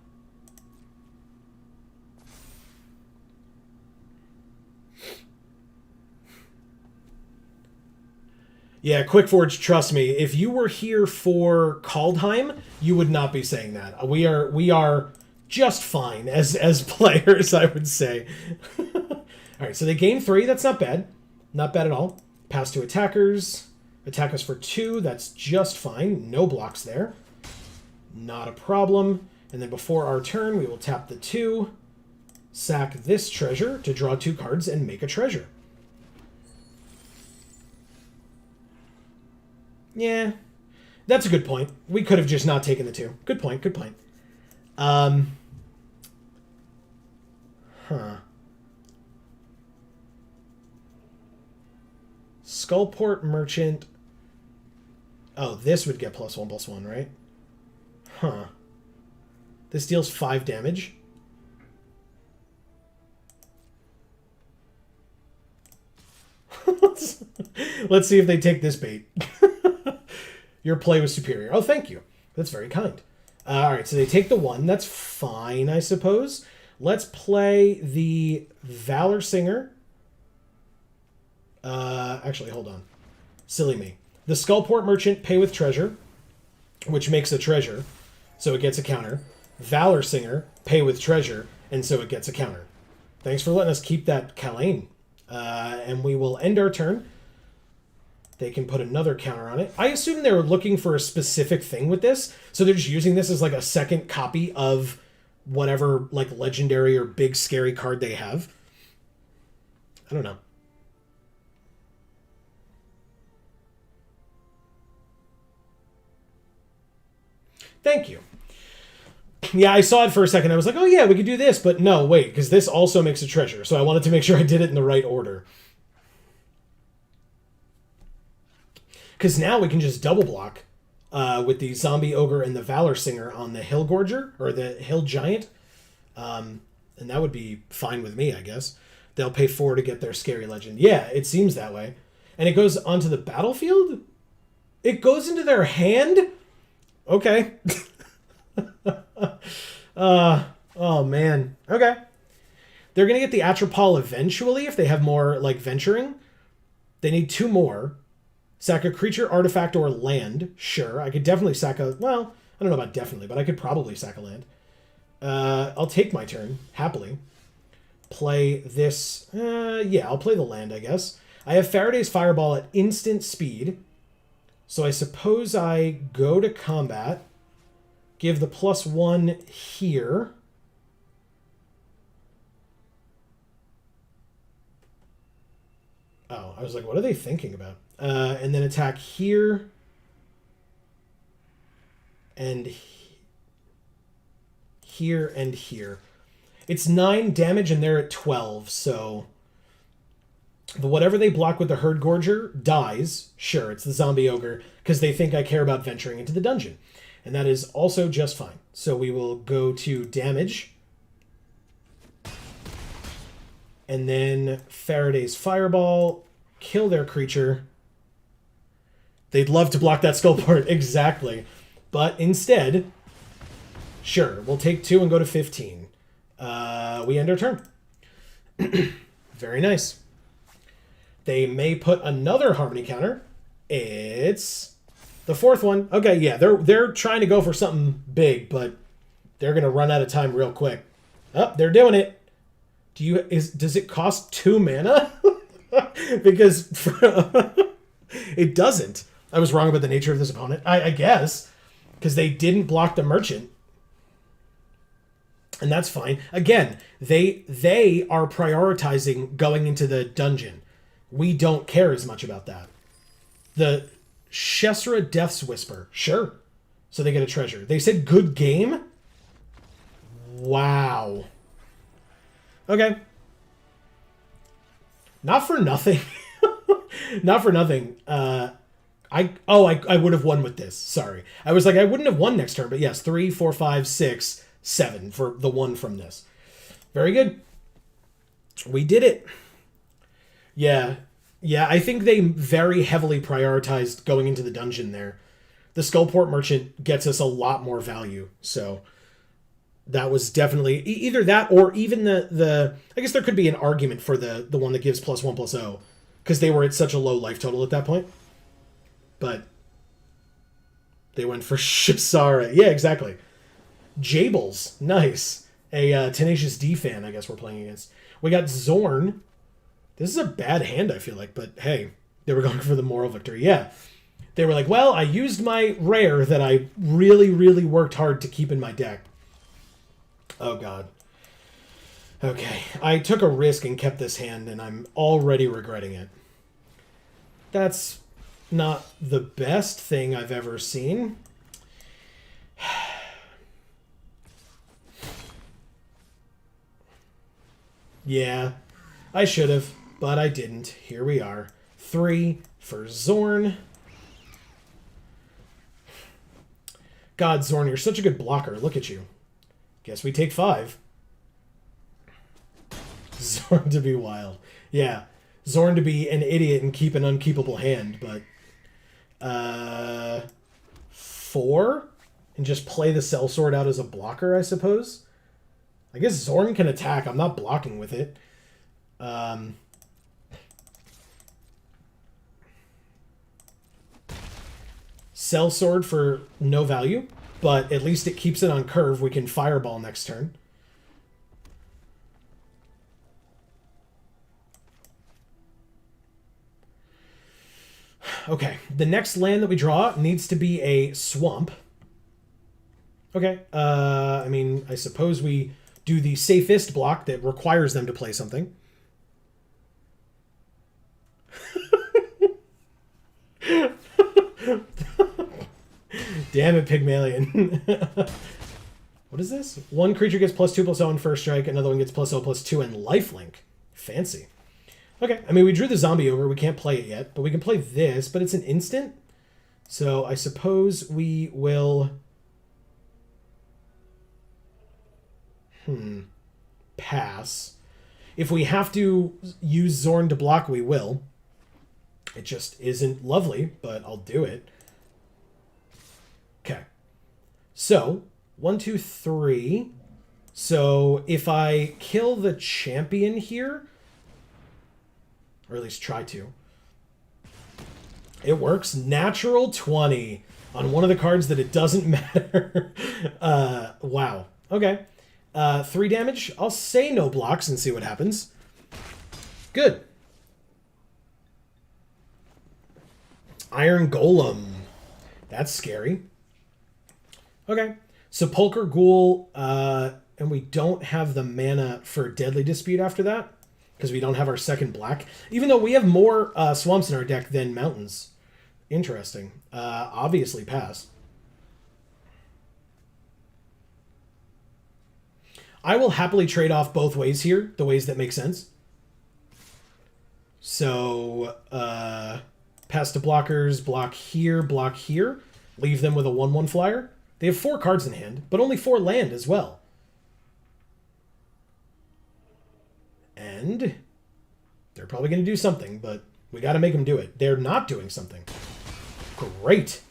Yeah, Quick Forge, trust me, if you were here for Kaldheim, you would not be saying that. We are just fine as players, I would say. Alright, so they gain 3, that's not bad. Not bad at all. Pass to attackers. Attack us for 2, that's just fine. No blocks there. Not a problem. And then before our turn, we will tap the 2, sack this treasure to draw 2 cards and make a treasure. Yeah, that's a good point. We could have just not taken the 2. Good point, good point. Skullport Merchant. Oh, this would get +1/+1, right? Huh. This deals 5 damage. Let's see if they take this bait. Your play was superior. Oh, thank you. That's very kind. Alright, so they take the 1. That's fine, I suppose. Let's play the Valor Singer. Actually, hold on. Silly me. The Skullport Merchant, pay with treasure, which makes a treasure, so it gets a counter. Valor Singer, pay with treasure, and so it gets a counter. Thanks for letting us keep that Kalane. And we will end our turn. They can put another counter on it. I assume they're looking for a specific thing with this, so they're just using this as like a second copy of whatever like legendary or big scary card they have. I don't know. Thank you. Yeah, I saw it for a second. I was like, oh yeah, we could do this. But no, wait, because this also makes a treasure. So I wanted to make sure I did it in the right order. Because now we can just double block with the Zombie Ogre and the Valor Singer on the Hill Gorger, or the Hill Giant. And that would be fine with me, I guess. They'll pay 4 to get their Scary Legend. Yeah, it seems that way. And it goes onto the battlefield? It goes into their hand? Okay. Oh, man. Okay. They're going to get the Atropal eventually if they have more, like, venturing. They need 2 more. Sack a creature, artifact, or land. Sure. I could definitely sack a... Well, I don't know about definitely, but I could probably sack a land. I'll take my turn, happily. Play this... yeah, I'll play the land, I guess. I have Faraday's Fireball at instant speed. So I suppose I go to combat. Give the +1 here. Oh, I was like, what are they thinking about? And then attack here. And here and here. It's 9 damage and they're at 12, so... Whatever they block with the Herd Gorger dies. Sure, it's the Zombie Ogre, because they think I care about venturing into the dungeon. And that is also just fine. So we will go to damage. And then Faraday's Fireball. Kill their creature. They'd love to block that Skullport, exactly. But instead, sure, we'll take 2 and go to 15. We end our turn. Very nice. They may put another Harmony counter. It's the 4th one. Okay, yeah, they're trying to go for something big, but they're gonna run out of time real quick. Oh, they're doing it. Does it cost 2 mana? Because it doesn't. I was wrong about the nature of this opponent. I guess because they didn't block the merchant, and that's fine. Again, they are prioritizing going into the dungeon. We don't care as much about that. The Shesra Death's Whisper. Sure. So they get a treasure. They said good game? Wow. Okay. Not for nothing. Not for nothing. I would have won with this. Sorry. I was like, I wouldn't have won next turn, but yes, 3, 4, 5, 6, 7 for the one from this. Very good. We did it. Yeah, I think they very heavily prioritized going into the dungeon there. The Skullport Merchant gets us a lot more value, so that was definitely either that or even the I guess there could be an argument for the one that gives +1/+0 because they were at such a low life total at that point. But they went for Shisara. Yeah, exactly. Jables, nice. A Tenacious D fan, I guess we're playing against. We got Zorn. This is a bad hand, I feel like, but hey, they were going for the moral victory. Yeah. They were like, well, I used my rare that I really, really worked hard to keep in my deck. Oh, God. Okay. I took a risk and kept this hand, and I'm already regretting it. That's not the best thing I've ever seen. Yeah, I should have. But I didn't. Here we are. 3 for Zorn. God, Zorn, you're such a good blocker. Look at you. Guess we take 5. Zorn to be wild. Yeah. Zorn to be an idiot and keep an unkeepable hand, but... 4? And just play the Sellsword out as a blocker, I suppose? I guess Zorn can attack. I'm not blocking with it. Sellsword for no value, but at least it keeps it on curve. We can Fireball next turn. Okay, the next land that we draw needs to be a swamp. Okay, I mean, I suppose we do the safest block that requires them to play something. Damn it, Pygmalion. What is this? One creature gets +2/+0 on first strike. Another one gets +0/+2 and lifelink. Fancy. Okay, I mean, we drew the zombie over. We can't play it yet, but we can play this, but it's an instant. So I suppose we will... Pass. If we have to use Zorn to block, we will. It just isn't lovely, but I'll do it. Okay. So, 1, 2, 3. So, if I kill the champion here, or at least try to, it works. Natural 20 on one of the cards that it doesn't matter. Wow. Okay. 3 damage. I'll say no blocks and see what happens. Good. Iron Golem. That's scary. Okay. Sepulchre Ghoul, and we don't have the mana for Deadly Dispute after that, because we don't have our second black. Even though we have more swamps in our deck than mountains. Interesting. Obviously pass. I will happily trade off both ways here, the ways that make sense. So, pass to blockers, block here, leave them with a 1/1 flyer. They have 4 cards in hand, but only 4 land as well. And they're probably going to do something, but we got to make them do it. They're not doing something. Great.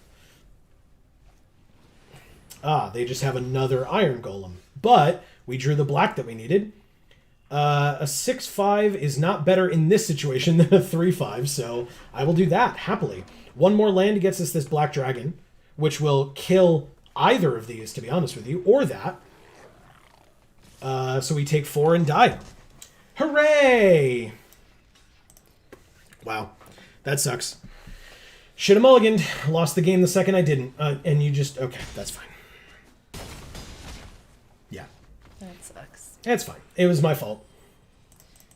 Ah, they just have another Iron Golem. But we drew the black that we needed. A 6/5 is not better in this situation than a 3/5, so I will do that happily. 1 more land gets us this black dragon, which will kill either of these, to be honest with you, or that. So we take 4 and die. Hooray! Wow, that sucks. Should have mulliganed. Lost the game the second I didn't. And you just... Okay, that's fine. Yeah.
That sucks.
It's fine. It was my fault.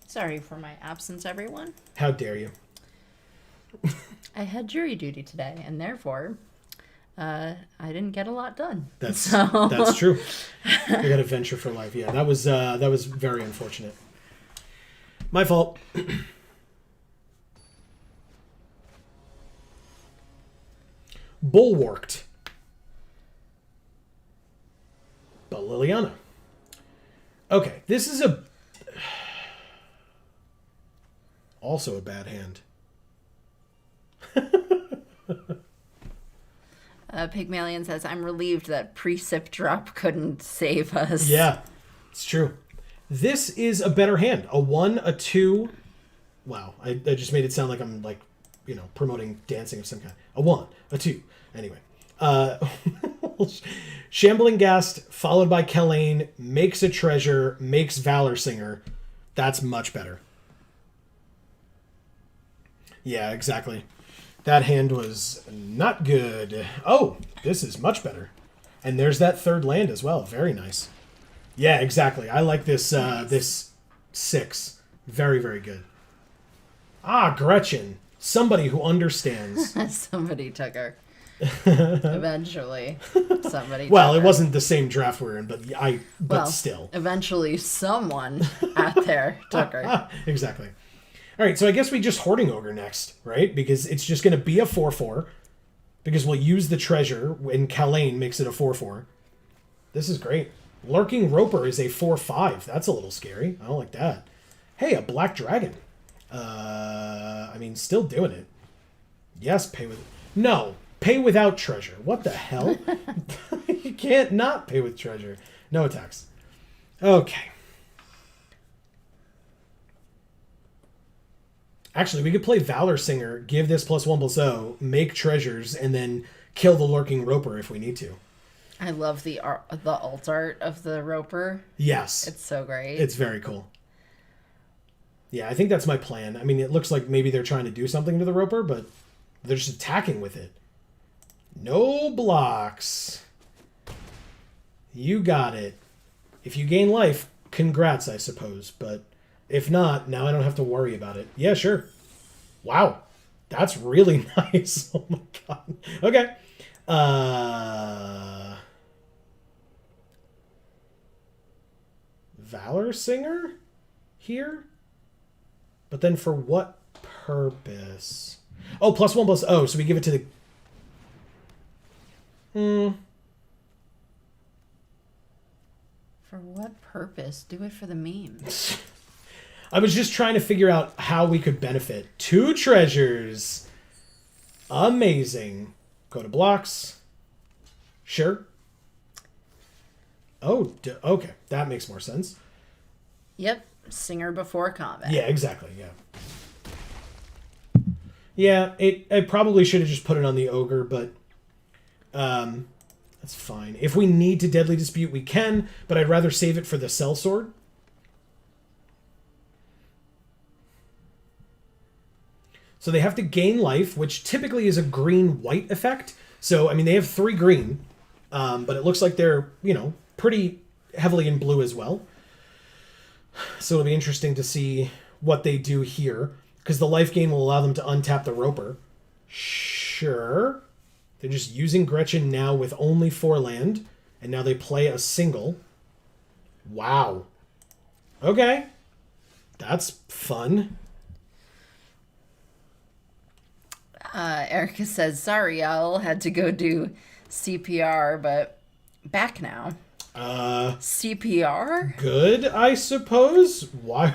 Sorry for my absence, everyone.
How dare you?
I had jury duty today, and therefore, I didn't get a lot done.
That's true. I got a venture for life. Yeah, that was very unfortunate. My fault. Bulwarked. But Liliana. Okay, this is also a bad hand.
Pygmalion says, I'm relieved that Precip Drop couldn't save us.
Yeah, it's true. This is a better hand. A 1, a 2. Wow, I just made it sound like I'm promoting dancing of some kind. A 1, a 2. Anyway. Shambling Ghast, followed by Kelaine, makes a treasure, makes Valor Singer. That's much better. Yeah, exactly. That hand was not good. Oh, this is much better. And there's that third land as well. Very nice. Yeah, exactly. I like this this 6. Very, very good. Ah, Gretchen. Somebody who understands.
Somebody took her. Eventually. Somebody took
Well,
her.
it wasn't the same draft we're in, but still.
Eventually someone out there took her.
Exactly. All right, so I guess we just Hoarding Ogre next, right? Because it's just going to be a 4/4. Because we'll use the treasure when Kelaine makes it a 4/4. This is great. Lurking Roper is a 4/5. That's a little scary. I don't like that. Hey, a black dragon. I mean, still doing it. Yes, pay with... No, pay without treasure. What the hell? You can't not pay with treasure. No attacks. Okay. Actually, we could play Valor Singer, give this +1/+0, make treasures, and then kill the Lurking Roper if we need to.
I love the alt art of the Roper.
Yes.
It's so great.
It's very cool. Yeah, I think that's my plan. I mean, it looks like maybe they're trying to do something to the Roper, but they're just attacking with it. No blocks. You got it. If you gain life, congrats, I suppose, but... If not, now I don't have to worry about it. Yeah, sure. Wow. That's really nice. Oh my god. Okay. Valor Singer here. But then for what purpose? Oh, +1 +... Oh, so we give it to the...
For what purpose? Do it for the memes.
I was just trying to figure out how we could benefit. 2 treasures. Amazing. Go to blocks. Sure. Oh, okay. That makes more sense.
Yep. Singer before combat.
Yeah, exactly. Yeah. Yeah, I probably should have just put it on the ogre, but that's fine. If we need to Deadly Dispute, we can, but I'd rather save it for the sellsword. So they have to gain life, which typically is a green-white effect. So, I mean, they have 3 green, but it looks like they're, pretty heavily in blue as well. So it'll be interesting to see what they do here, because the life gain will allow them to untap the Roper. Sure. They're just using Gretchen now with only 4 land, and now they play a single. Wow. Okay. That's fun.
Erica says, sorry, y'all. Had to go do CPR, but back now. CPR?
Good, I suppose. Why?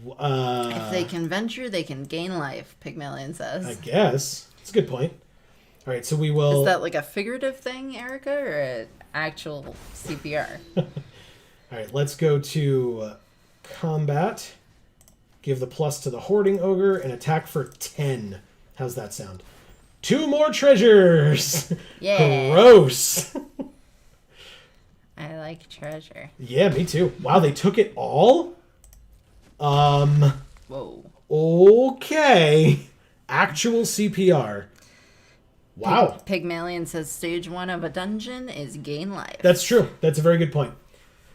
If they can venture, they can gain life, Pygmalion says.
I guess. That's a good point. All right, so we will...
Is that like a figurative thing, Erica, or an actual CPR?
All right, let's go to combat. Give the plus to the Hoarding Ogre and attack for 10. How's that sound? 2 more treasures!
Yeah.
Gross!
I like treasure.
Yeah, me too. Wow, they took it all?
Whoa.
Okay. Actual CPR. Wow.
Pygmalion says stage 1 of a dungeon is gain life.
That's true. That's a very good point.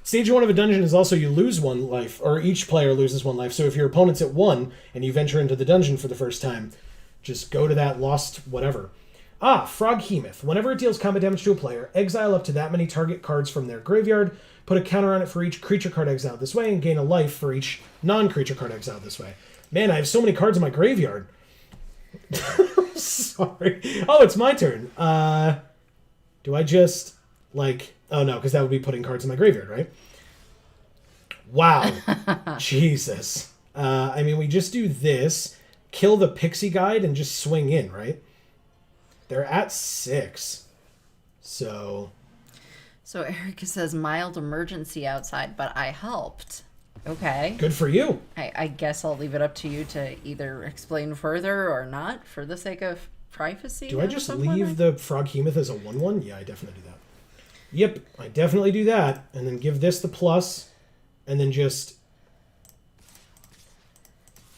Stage 1 of a dungeon is also you lose 1 life, or each player loses 1 life. So if your opponent's at 1 and you venture into the dungeon for the first time, just go to that lost whatever. Froghemoth. Whenever it deals combat damage to a player, exile up to that many target cards from their graveyard, put a counter on it for each creature card exiled this way, and gain a life for each non-creature card exiled this way. Man, I have so many cards in my graveyard. Sorry. Oh, it's my turn. Do I just, Oh, no, because that would be putting cards in my graveyard, right? Wow. Jesus. I mean, we just do this, kill the Pixie Guide, and just swing in, right? They're at 6. So
Erica says mild emergency outside, but I helped. Okay.
good for you.
I guess I'll leave it up to you to either explain further or not for the sake of privacy.
Do I just leave the Froghemoth as a 1/1? Yeah, I definitely do that. Yep, I definitely do that. And then give this the plus, and then just...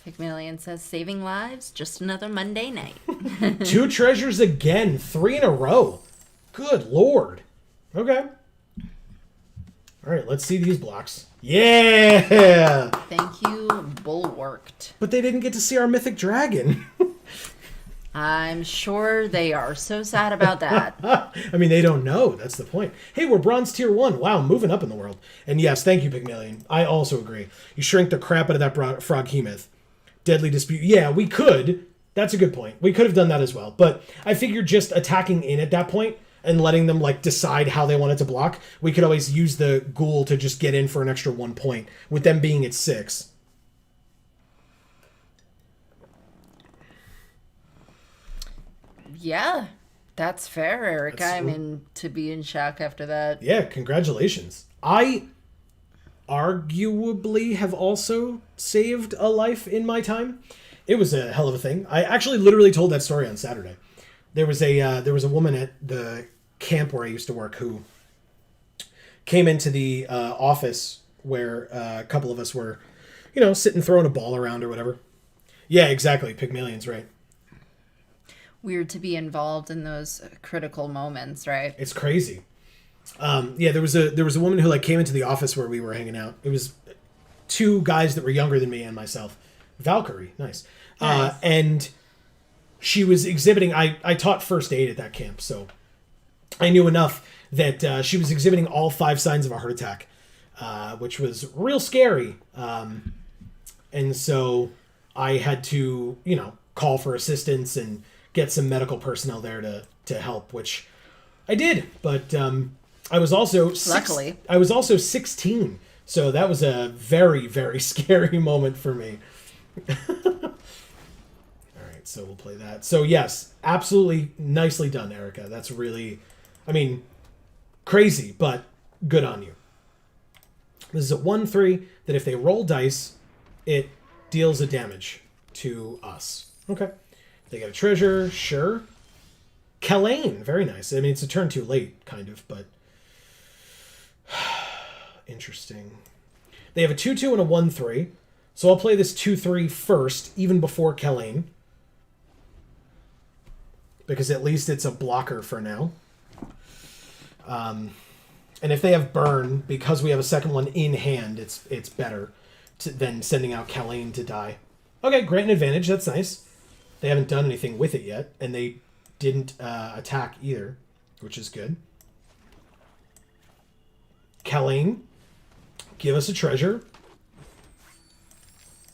Pygmalion says, saving lives, just another Monday night.
2 treasures again, 3 in a row. Good lord. Okay. All right, let's see these blocks. Yeah!
Thank you, bulwarked.
But they didn't get to see our mythic dragon.
I'm sure they are so sad about that.
I mean, they don't know. That's the point. Hey, we're bronze tier 1. Wow, moving up in the world. And yes, thank you, Pygmalion. I also agree. You shrink the crap out of that Froghemoth. Deadly Dispute. Yeah, we could. That's a good point. We could have done that as well. But I figured just attacking in at that point and letting them decide how they wanted to block, we could always use the ghoul to just get in for an extra 1 point, with them being at 6.
Yeah, that's fair, Erica. I mean, to be in shock after that.
Yeah, congratulations. I arguably have also saved a life in my time. It was a hell of a thing. I actually literally told that story on Saturday. There was a woman at the camp where I used to work who came into the office where a couple of us were, sitting throwing a ball around or whatever. Yeah, exactly. Pygmalion's right.
Weird to be involved in those critical moments, right?
It's crazy. Yeah, there was a woman who came into the office where we were hanging out. It was 2 guys that were younger than me and myself. Valkyrie, nice. And she was exhibiting. I taught first aid at that camp, so I knew enough that she was exhibiting all 5 signs of a heart attack. which was real scary. And so I had to, call for assistance and get some medical personnel there to help, which I did. But I was also
Luckily.
I was also 16, so that was a very, very scary moment for me. All right, so we'll play that. So yes, absolutely nicely done, Erica. That's really, crazy, but good on you. This is a 1/3 that if they roll dice, it deals a damage to us. Okay. They get a treasure, sure. Kalain, very nice. It's a turn too late, kind of, but interesting. They have a 2/2 and a 1/3, so I'll play this 2/3 first, even before Kalain, because at least it's a blocker for now. And if they have burn, because we have a second one in hand, it's better than sending out Kalain to die. Okay, grant an advantage. That's nice. They haven't done anything with it yet, and they didn't attack either, which is good. Kalain, give us a treasure.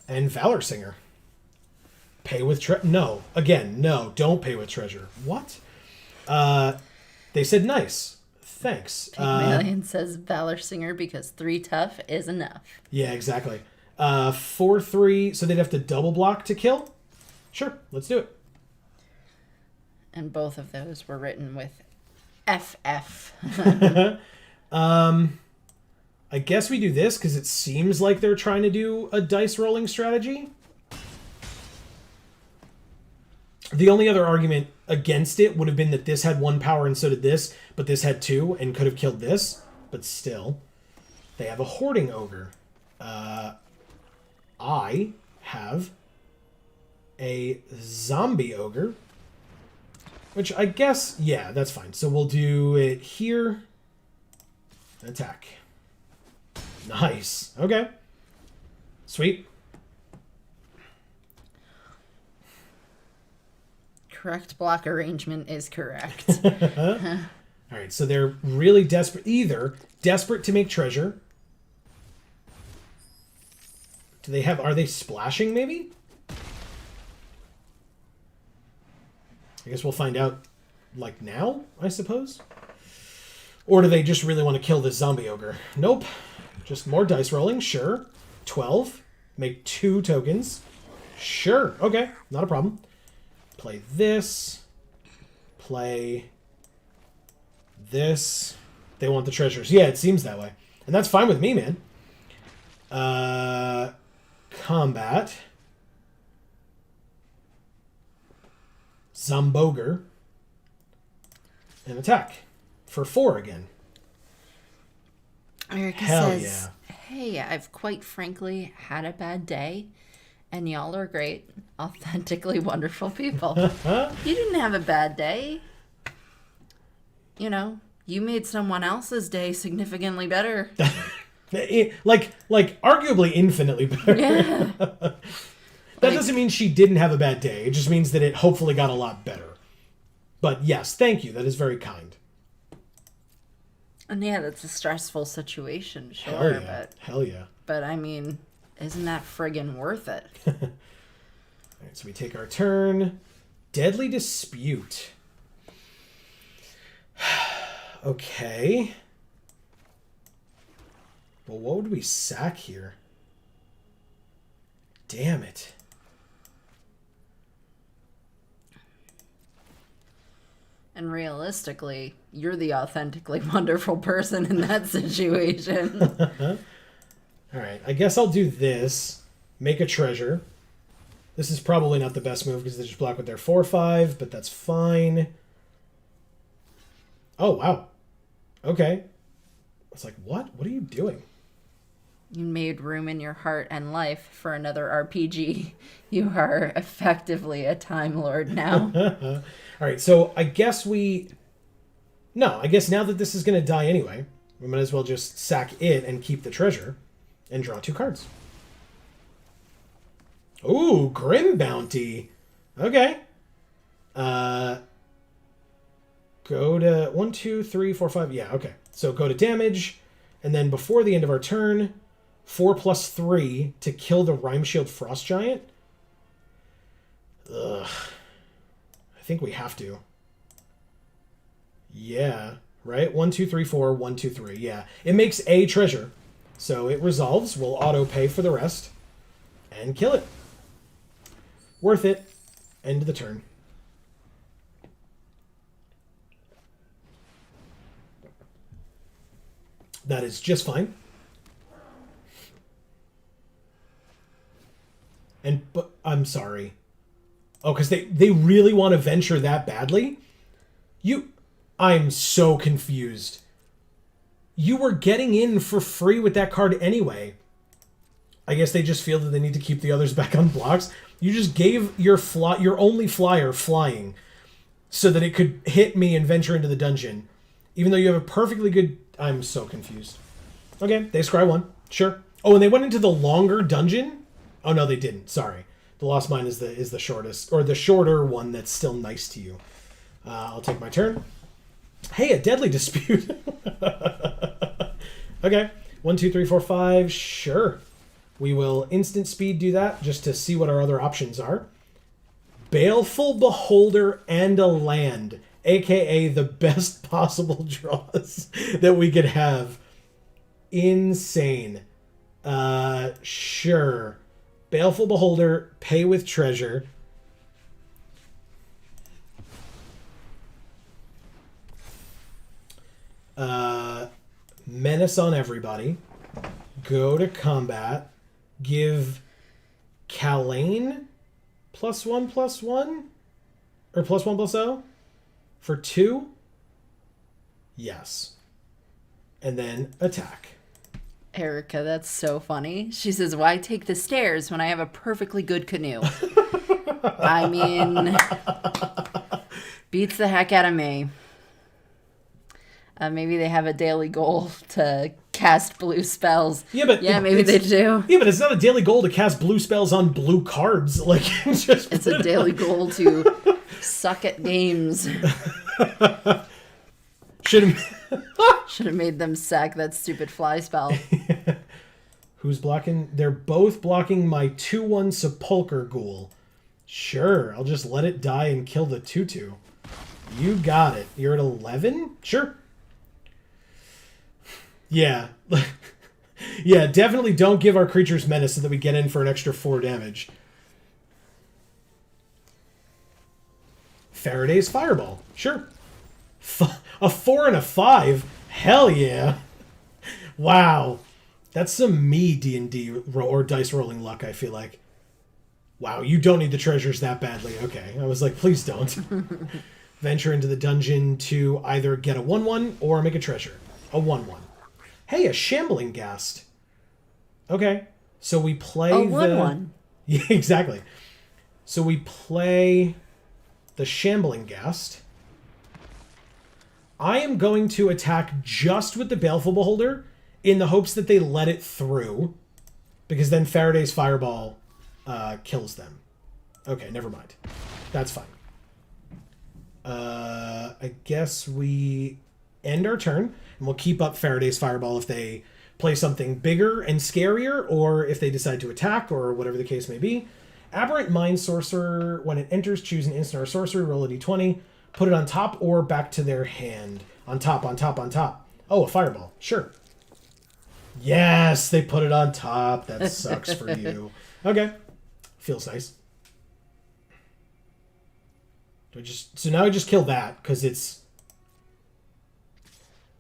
And Valor Singer. Pay with treasure. No. Again, no. Don't pay with treasure. What? They said nice. Thanks.
Pygmalion says Valor Singer because 3 tough is enough.
Yeah, exactly. 4/3, so they'd have to double block to kill? Sure, let's do it.
And both of those were written with FF.
I guess we do this because it seems like they're trying to do a dice rolling strategy. The only other argument against it would have been that this had 1 power and so did this, but this had 2 and could have killed this. But still, they have a hoarding ogre. I have a zombie ogre, which I guess, yeah, that's fine. So we'll do it here. Attack. Nice. Okay. Sweet.
Correct block arrangement is correct.
All right, so they're really desperate. Either desperate to make treasure. Do they have... Are they splashing, maybe? I guess we'll find out, like, now, I suppose? Or do they just really want to kill this zombie ogre? Nope. Just more dice rolling, sure. 12. Make 2 tokens. Sure. Okay, not a problem. Play this. Play this. They want the treasures. Yeah, it seems that way. And that's fine with me, man. Combat. Zomboger. And attack. For 4 again.
Erica
Hell
says, hey, I've quite frankly had a bad day, and y'all are great, authentically wonderful people. You didn't have a bad day. You know, you made someone else's day significantly better.
like arguably infinitely better.
Yeah.
That doesn't mean she didn't have a bad day. It just means that it hopefully got a lot better. But yes, thank you. That is very kind.
And yeah, that's a stressful situation, sure.
Hell yeah. Hell yeah.
But I mean, isn't that friggin' worth it?
All right, so we take our turn. Deadly Dispute. Okay. Well, what would we sack here? Damn it.
And realistically, you're the authentically wonderful person in that situation.
All right, I guess I'll do this. Make a treasure. This is probably not the best move because they just block with their 4/5, but that's fine. Oh, wow. Okay. It's like, what? What are you doing?
You made room in your heart and life for another RPG. You are effectively a Time Lord now.
All right, so I guess we... No, I guess now that this is going to die anyway, we might as well just sack it and keep the treasure and draw 2 cards. Ooh, Grim Bounty. Okay. Go to 1, 2, 3, 4, 5. Yeah, okay. So go to damage. And then before the end of our turn, 4+3 to kill the Rhyme Shield Frost Giant. Ugh. I think we have to. Yeah, right? 1, 2, 3, 4, 1, 2, 3. Yeah. It makes a treasure. So it resolves. We'll auto pay for the rest. And kill it. Worth it. End of the turn. That is just fine. But I'm sorry. Oh, because they really want to venture that badly? I'm so confused. You were getting in for free with that card anyway. I guess they just feel that they need to keep the others back on blocks. You just gave your only flyer flying so that it could hit me and venture into the dungeon. Even though you have a perfectly good... I'm so confused. Okay, they scry 1. Sure. Oh, and they went into the longer dungeon? Oh, no, they didn't. Sorry. The Lost Mine is the shortest, or the shorter one that's still nice to you. I'll take my turn. Hey, a Deadly Dispute. Okay. 1, 2, 3, 4, 5. Sure. We will instant speed do that just to see what our other options are. Baleful Beholder and a land, aka the best possible draws that we could have. Insane. Sure. Baleful Beholder, pay with treasure. Menace on everybody. Go to combat. Give Kalane +1/+1? Or +1/+0? For 2? Yes. And then attack.
Erica, that's so funny. She says, why take the stairs when I have a perfectly good canoe? I mean, beats the heck out of me. Maybe they have a daily goal to cast blue spells.
Yeah, but
maybe they do.
Yeah, but it's not a daily goal to cast blue spells on blue cards. Like,
it's a daily goal to suck at games.
Should
have made them sack that stupid fly spell.
Who's blocking? They're both blocking my 2/1 Sepulcher Ghoul. Sure, I'll just let it die and kill the 2/2. You got it. You're at 11? Sure. Yeah. Yeah, definitely don't give our creatures menace so that we get in for an extra 4 damage. Faraday's Fireball. Sure. A 4 and a 5? Hell yeah. Wow. That's some me D&D or dice rolling luck, I feel like. Wow, you don't need the treasures that badly. Okay. I was like, please don't. Venture into the dungeon to either get a 1/1 or make a treasure. A 1/1. Hey, a Shambling Ghast. Okay. So we play
a 1/1.
Yeah, exactly. So we play the Shambling Ghast. I am going to attack just with the Baleful Beholder in the hopes that they let it through, because then Faraday's Fireball kills them. Okay, never mind. That's fine. I guess we end our turn, and we'll keep up Faraday's Fireball if they play something bigger and scarier, or if they decide to attack, or whatever the case may be. Aberrant Mind Sorcerer, when it enters, choose an instant or sorcery, roll a d20, put it on top or back to their hand. On top, on top, on top. Oh, a Fireball. Sure. Yes, they put it on top. That sucks for you. Okay. Feels nice. So now I just kill that, because it's...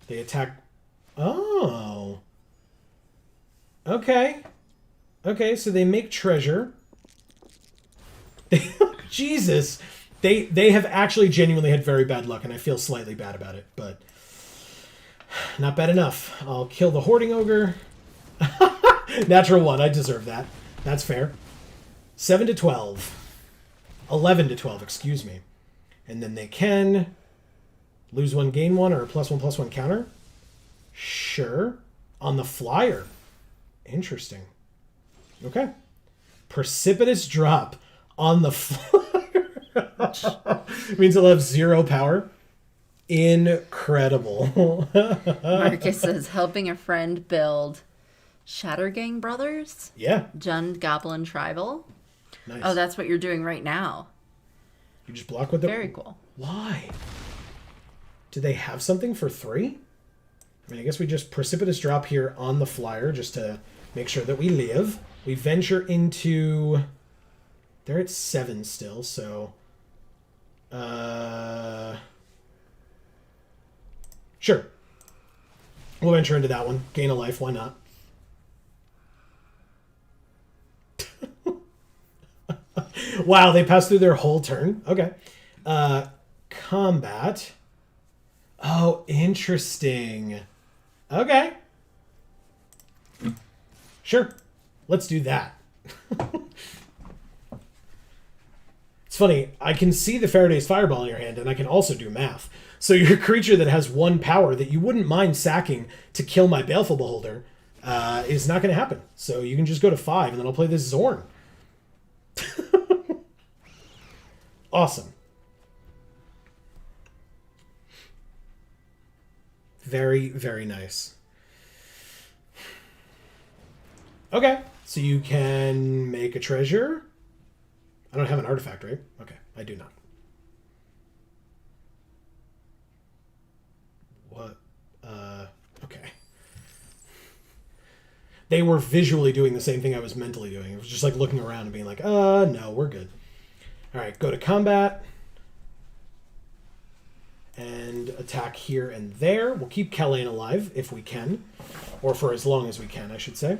They attack... Oh. Okay. Okay, so they make treasure. Jesus. They have actually genuinely had very bad luck, and I feel slightly bad about it, but... Not bad enough. I'll kill the Hoarding Ogre. Natural 1, I deserve that. That's fair. 7 to 12. 11 to 12, excuse me. And then they can lose 1, gain 1, or a +1/+1 counter. Sure. On the flyer. Interesting. Okay. Precipitous Drop on the flyer. Means it'll have 0 power. Incredible.
Marcus says, helping a friend build Shattergang Brothers?
Yeah.
Jund Goblin Tribal?
Nice.
Oh, that's what you're doing right now.
You just block with the...
Very cool.
Why? Do they have something for 3? I mean, I guess we just precipitous drop here on the flyer just to make sure that we live. We venture into... They're at 7 still, so... Sure. We'll venture into that one. Gain a life, why not? Wow, they passed through their whole turn. Okay. Combat. Oh, interesting. Okay. Sure. Let's do that. It's funny. I can see the Faraday's Fireball in your hand, and I can also do math. So your creature that has 1 power that you wouldn't mind sacking to kill my Baleful Beholder is not going to happen. So you can just go to 5, and then I'll play this Zorn. Awesome. Very, very nice. Okay, so you can make a treasure. I don't have an artifact, right? Okay, I do not. What? Okay. They were visually doing the same thing I was mentally doing. It was just like looking around and being like, no, we're good. All right, go to combat. And attack here and there. We'll keep Kellane alive if we can. Or for as long as we can, I should say.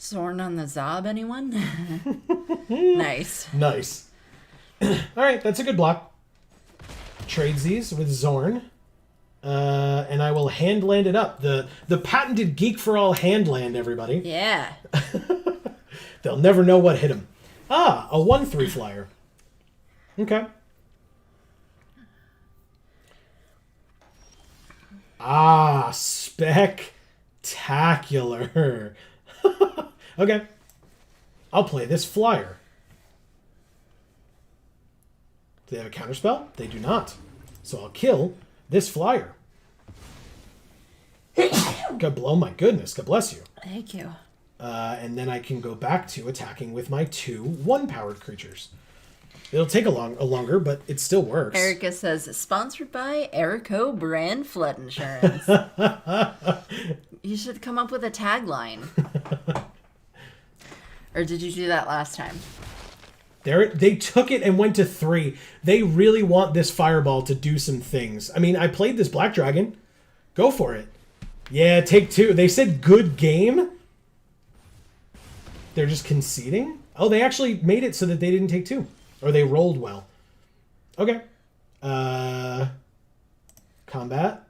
Zorn on the Zob, anyone? Nice.
Nice. All right, that's a good block. Trades these with Zorn. And I will hand land it up. The patented Geek for All hand land, everybody.
Yeah.
They'll never know what hit him. Ah, a 1/3 flyer. Okay. Ah, spectacular. Okay. I'll play this flyer. Do they have a counterspell? They do not. So I'll kill this flyer. God, oh my goodness. God bless you.
Thank you.
And then I can go back to attacking with my 2 1-powered creatures. It'll take a longer, but it still works.
Erica says, sponsored by Erico Brand Flood Insurance. You should come up with a tagline. Or did you do that last time?
They took it and went to 3. They really want this fireball to do some things. I mean, I played this Black Dragon. Go for it. Yeah, take 2. They said good game. They're just conceding? Oh, they actually made it so that they didn't take 2. Or they rolled well. Okay. Combat.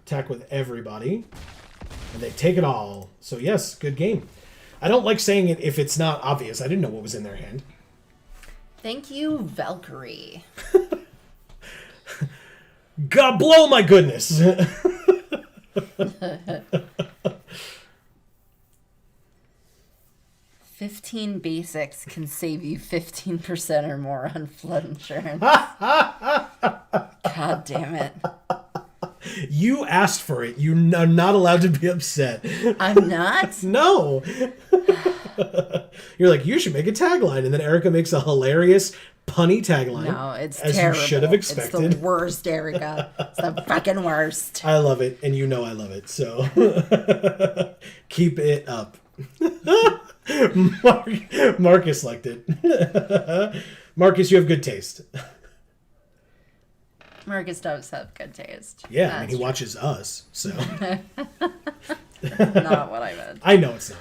Attack with everybody. And they take it all. So yes, good game. I don't like saying it if it's not obvious. I didn't know what was in their hand.
Thank you, Valkyrie.
God blow my goodness.
15 basics can save you 15% or more on flood insurance. God damn it.
You asked for it. You are not allowed to be upset.
I'm not?
No. You're like, you should make a tagline. And then Erica makes a hilarious, punny tagline.
No, it's
as
terrible.
You should have expected.
It's the worst, Erica. It's the fucking worst.
I love it. And you know I love it. So keep it up. Marcus liked it. Marcus, you have good taste.
Marcus does have good taste.
Yeah,
That's
I mean, he watches us, so.
Not what I meant.
I know it's not.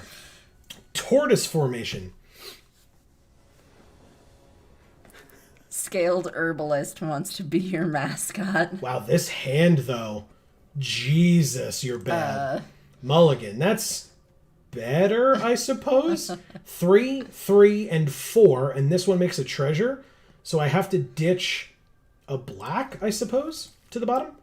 Tortoise formation.
Scaled herbalist wants to be your mascot.
Wow, this hand, though. Jesus, you're bad. Mulligan, that's better, I suppose. 3, 3, and 4, and this one makes a treasure. So I have to ditch a black, I suppose, to the bottom.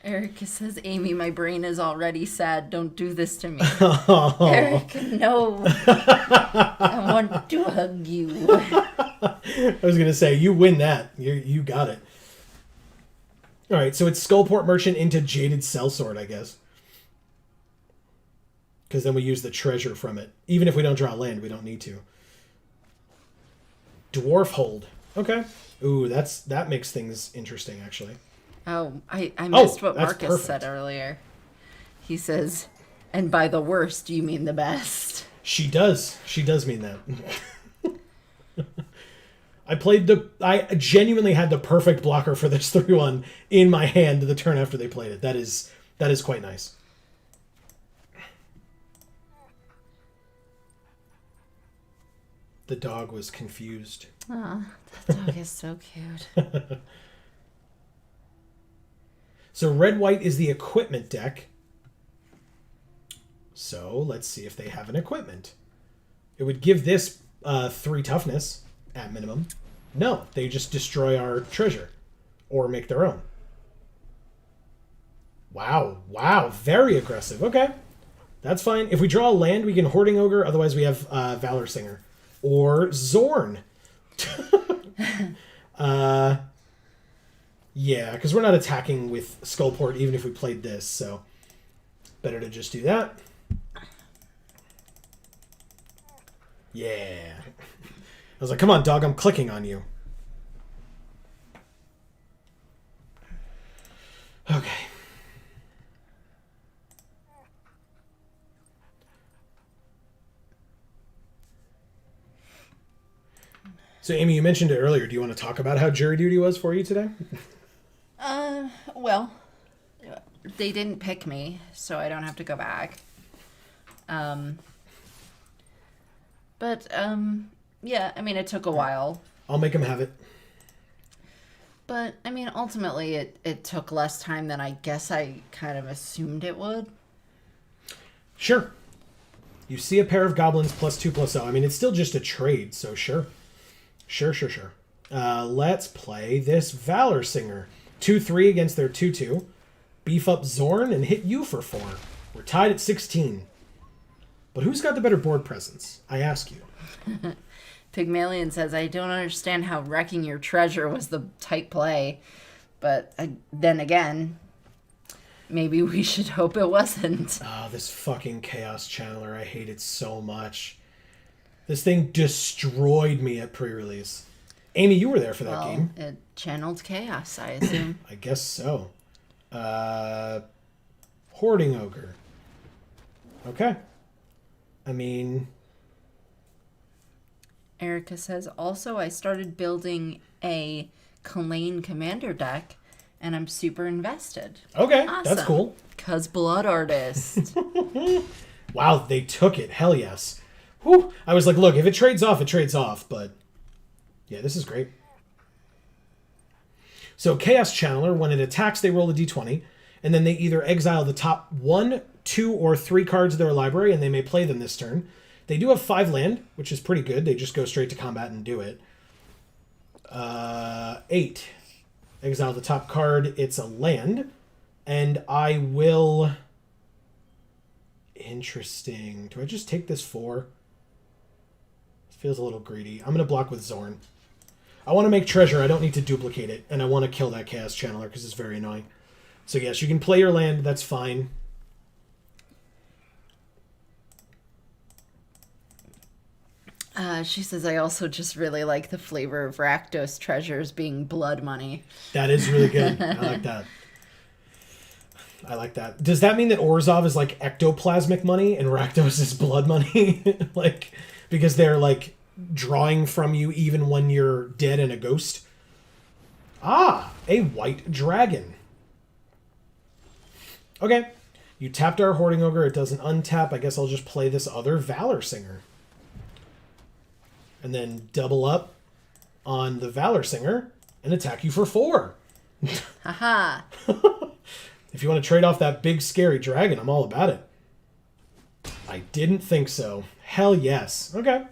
Erica says, Amy, my brain is already sad. Don't do this to me.
Oh.
Erica, no. I want to hug you.
I was going to say, you win that. You got it. All right, so it's Skullport Merchant into Jaded Sellsword, I guess. Because then we use the treasure from it. Even if we don't draw land, we don't need to. Dwarf Hold. Okay. Ooh, that makes things interesting, actually.
Oh, I missed what
that's
Marcus
perfect.
said earlier. He says, and by the worst, you mean the best.
She does. She does mean that. I genuinely had the perfect blocker for this 3-1 in my hand the turn after they played it. That is quite nice. The dog was confused.
Oh, that dog is so cute.
So red-white is the equipment deck. So let's see if they have an equipment. It would give this 3 toughness at minimum. No, they just destroy our treasure or make their own. Wow, very aggressive. Okay, that's fine. If we draw a land, we can Hoarding Ogre. Otherwise, we have Valor Singer or Zorn. Yeah, because we're not attacking with Skullport even if we played this, so better to just do that. Yeah. I was like, come on, dog, I'm clicking on you. Okay. So, Amy, you mentioned it earlier. Do you want to talk about how jury duty was for you today?
Well, they didn't pick me, so I don't have to go back. Yeah, I mean, it took a while.
I'll make him have it.
But, I mean, ultimately, it took less time than I guess I kind of assumed it would.
Sure. You see a pair of goblins +2/+0. I mean, it's still just a trade, so sure. Sure. Let's play this Valor Singer. 2/3 against their 2/2. Beef up Zorn and hit you for 4. We're tied at 16. But who's got the better board presence? I ask you.
Pygmalion says, I don't understand how wrecking your treasure was the tight play. But then again, maybe we should hope it wasn't.
Oh, this fucking Chaos Channeler. I hate it so much. This thing destroyed me at pre-release. Amy, you were there for that game.
It channeled chaos, I assume.
I guess so. Hoarding Ogre. Okay. I mean...
Erica says, also, I started building a Kalane Commander deck, and I'm super invested.
Okay,
awesome.
That's cool.
'Cause Blood Artist.
Wow, they took it. Hell yes. Whew. I was like, look, if it trades off, it trades off. But yeah, this is great. So Chaos Channeler, when it attacks, they roll a d20. And then they either exile the top 1, 2, or 3 cards of their library, and they may play them this turn. They do have 5 land, which is pretty good. They just go straight to combat and do it. 8. Exile the top card. It's a land. And I will... Interesting. Do I just take this 4? Feels a little greedy. I'm going to block with Zorn. I want to make treasure. I don't need to duplicate it. And I want to kill that Chaos Channeler because it's very annoying. So yes, you can play your land. That's fine.
She says, I also just really like the flavor of Rakdos treasures being blood money.
That is really good. I like that. Does that mean that Orzhov is like ectoplasmic money and Rakdos is blood money? Like, because they're like drawing from you even when you're dead and a ghost? Ah, a white dragon. Okay. You tapped our Hoarding Ogre. It doesn't untap. I guess I'll just play this other Valor Singer. And then double up on the Valor Singer and attack you for 4.
Haha.
If you want to trade off that big scary dragon, I'm all about it. I didn't think so. Hell yes. Okay.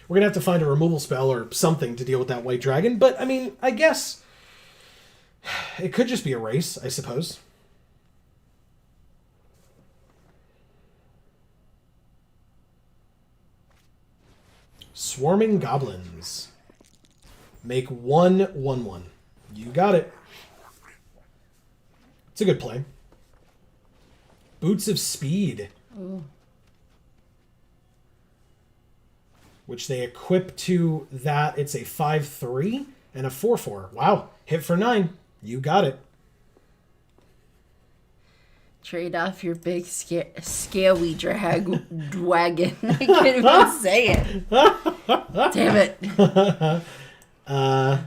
We're going to have to find a removal spell or something to deal with that white dragon. But, I mean, I guess it could just be a race, I suppose. Swarming Goblins. Make 1/1/1. You got it. It's a good play. Boots of Speed.
Ooh.
Which they equip to that. It's a 5/3 and a 4/4. Wow. Hit for 9. You got it.
Trade off your big scaly drag wagon. I can't even say it. Damn it.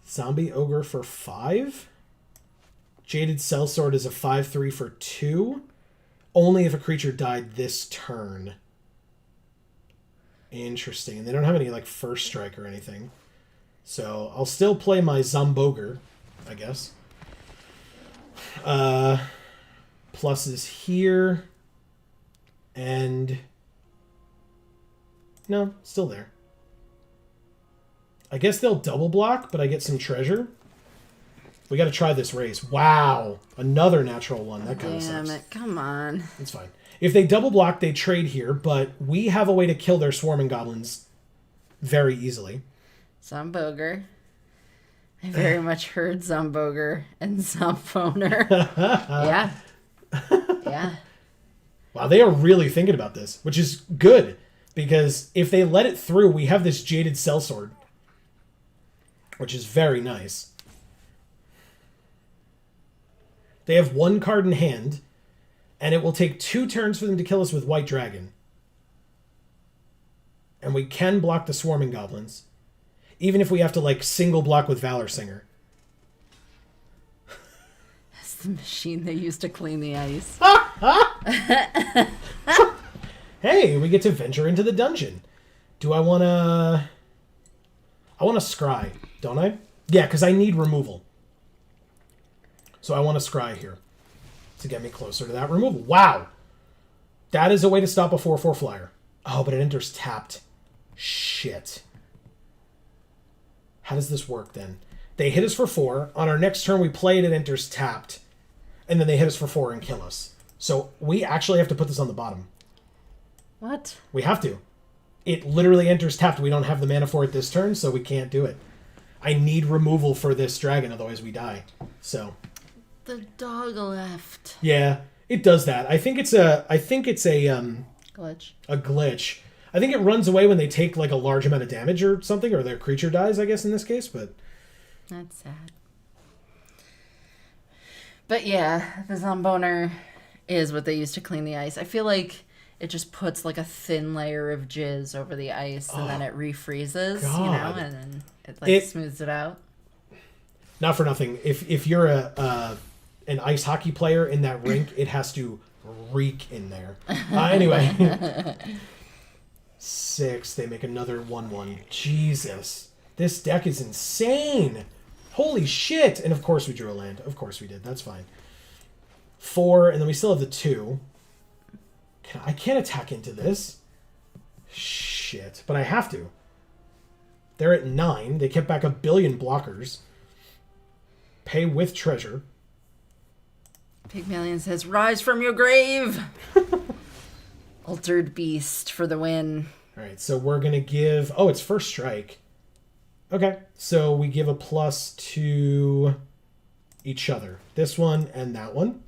Zombie Ogre for 5. Jaded Sellsword is a 5/3 for 2. Only if a creature died this turn. Interesting. And they don't have any like first strike or anything. So I'll still play my Zomboger, I guess. Pluses here. And no, still there. I guess they'll double block, but I get some treasure. We got to try this race. Wow. Another natural one. That kind of sucks.
Damn it. Come on.
It's fine. If they double block, they trade here, but we have a way to kill their swarming goblins very easily.
Zomboger. I very much heard Zomboger and Zomboner. Yeah. Yeah.
Wow, they are really thinking about this, which is good, because if they let it through, we have this Jaded Sellsword, which is very nice. They have 1 card in hand, and it will take 2 turns for them to kill us with White Dragon. And we can block the Swarming Goblins, even if we have to, like, single block with Valor Singer.
That's the machine they use to clean the ice.
Hey, we get to venture into the dungeon. Do I want to... I want to scry, don't I? Yeah, because I need removal. So I want to scry here to get me closer to that removal. Wow! That is a way to stop a 4/4 flyer. Oh, but it enters tapped. Shit. How does this work then? They hit us for 4. On our next turn, we play it, it enters tapped. And then they hit us for 4 and kill us. So we actually have to put this on the bottom.
What?
We have to. It literally enters tapped. We don't have the mana for it this turn, so we can't do it. I need removal for this dragon, otherwise we die. So...
The dog left.
Yeah, it does that. I think it's a
Glitch.
A glitch. I think it runs away when they take like a large amount of damage or something, or their creature dies, I guess, in this case, but...
That's sad. But yeah, the Zomboner is what they use to clean the ice. I feel like it just puts like a thin layer of jizz over the ice, and then it refreezes,
God.
you know, and then it smooths it out.
Not for nothing. If you're an ice hockey player in that rink, it has to reek in there. Anyway. 6. They make another 1/1. Jesus. This deck is insane. Holy shit. And of course we drew a land. Of course we did. That's fine. 4, and then we still have the 2. I can't attack into this. Shit. But I have to. They're at 9. They kept back 1 billion blockers. Pay with treasure.
Pygmalion says, "Rise from your grave!" Altered Beast for the win.
Alright, so we're going to give... Oh, it's first strike. Okay, so we give a plus to each other. This one and that one.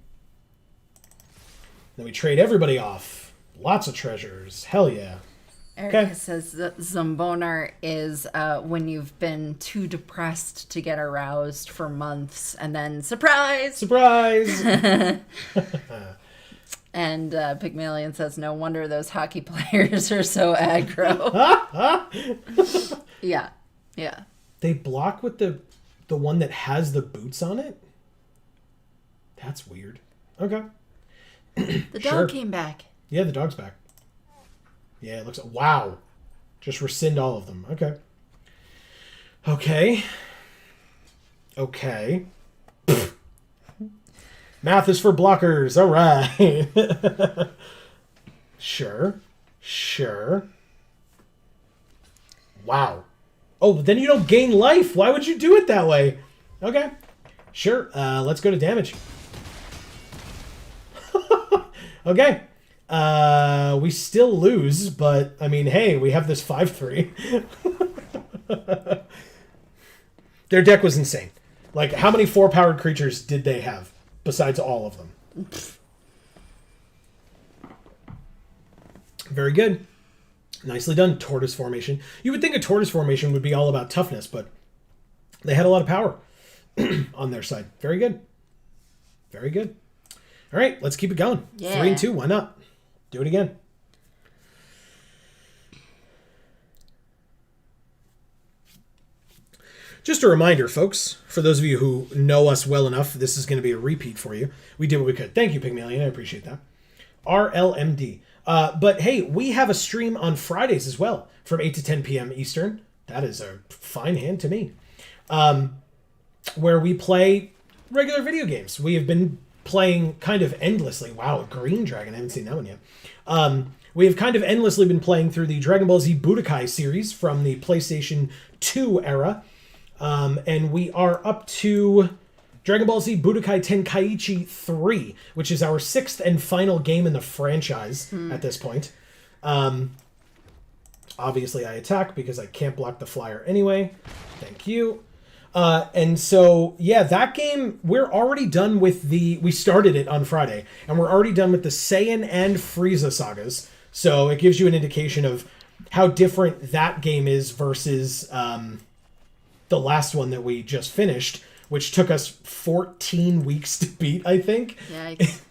Then we trade everybody off. Lots of treasures. Hell yeah.
Erica says that Zomboner is when you've been too depressed to get aroused for months, and then surprise!
Surprise!
And Pygmalion says, "No wonder those hockey players are so aggro." Yeah, yeah.
They block with the one that has the boots on it? That's weird. Okay.
The dog came back.
Yeah, the dog's back. Yeah, it looks... Wow. Just rescind all of them. Okay. Okay. Okay. Math is for blockers. All right. Sure. Sure. Wow. Oh, but then you don't gain life. Why would you do it that way? Okay. Sure. Let's go to damage. Okay. We still lose, but I mean, hey, we have this 5-3. Their deck was insane. Like, how many 4-powered creatures did they have besides all of them? Very good. Nicely done, Tortoise Formation. You would think a Tortoise Formation would be all about toughness, but they had a lot of power on their side. Very good. Very good. All right, let's keep it going.
Yeah.
3-2, why not? Do it again. Just a reminder, folks, for those of you who know us well enough, this is going to be a repeat for you. We did what we could. Thank you, Pygmalion. I appreciate that. RLMD. But hey, we have a stream on Fridays as well from 8 to 10 p.m. Eastern. That is a fine hand to me. Where we play regular video games. We have been playing kind of endlessly. Wow, a green dragon. I haven't seen that one yet. We have kind of endlessly been playing through the Dragon Ball Z Budokai series from the PlayStation 2 era. And we are up to Dragon Ball Z Budokai Tenkaichi 3, which is our 6th and final game in the franchise at this point. Obviously, I attack because I can't block the flyer anyway. Thank you. And so, yeah, that game, we're already done with we started it on Friday, and we're already done with the Saiyan and Frieza sagas. So it gives you an indication of how different that game is versus the last one that we just finished, which took us 14 weeks to beat, I think,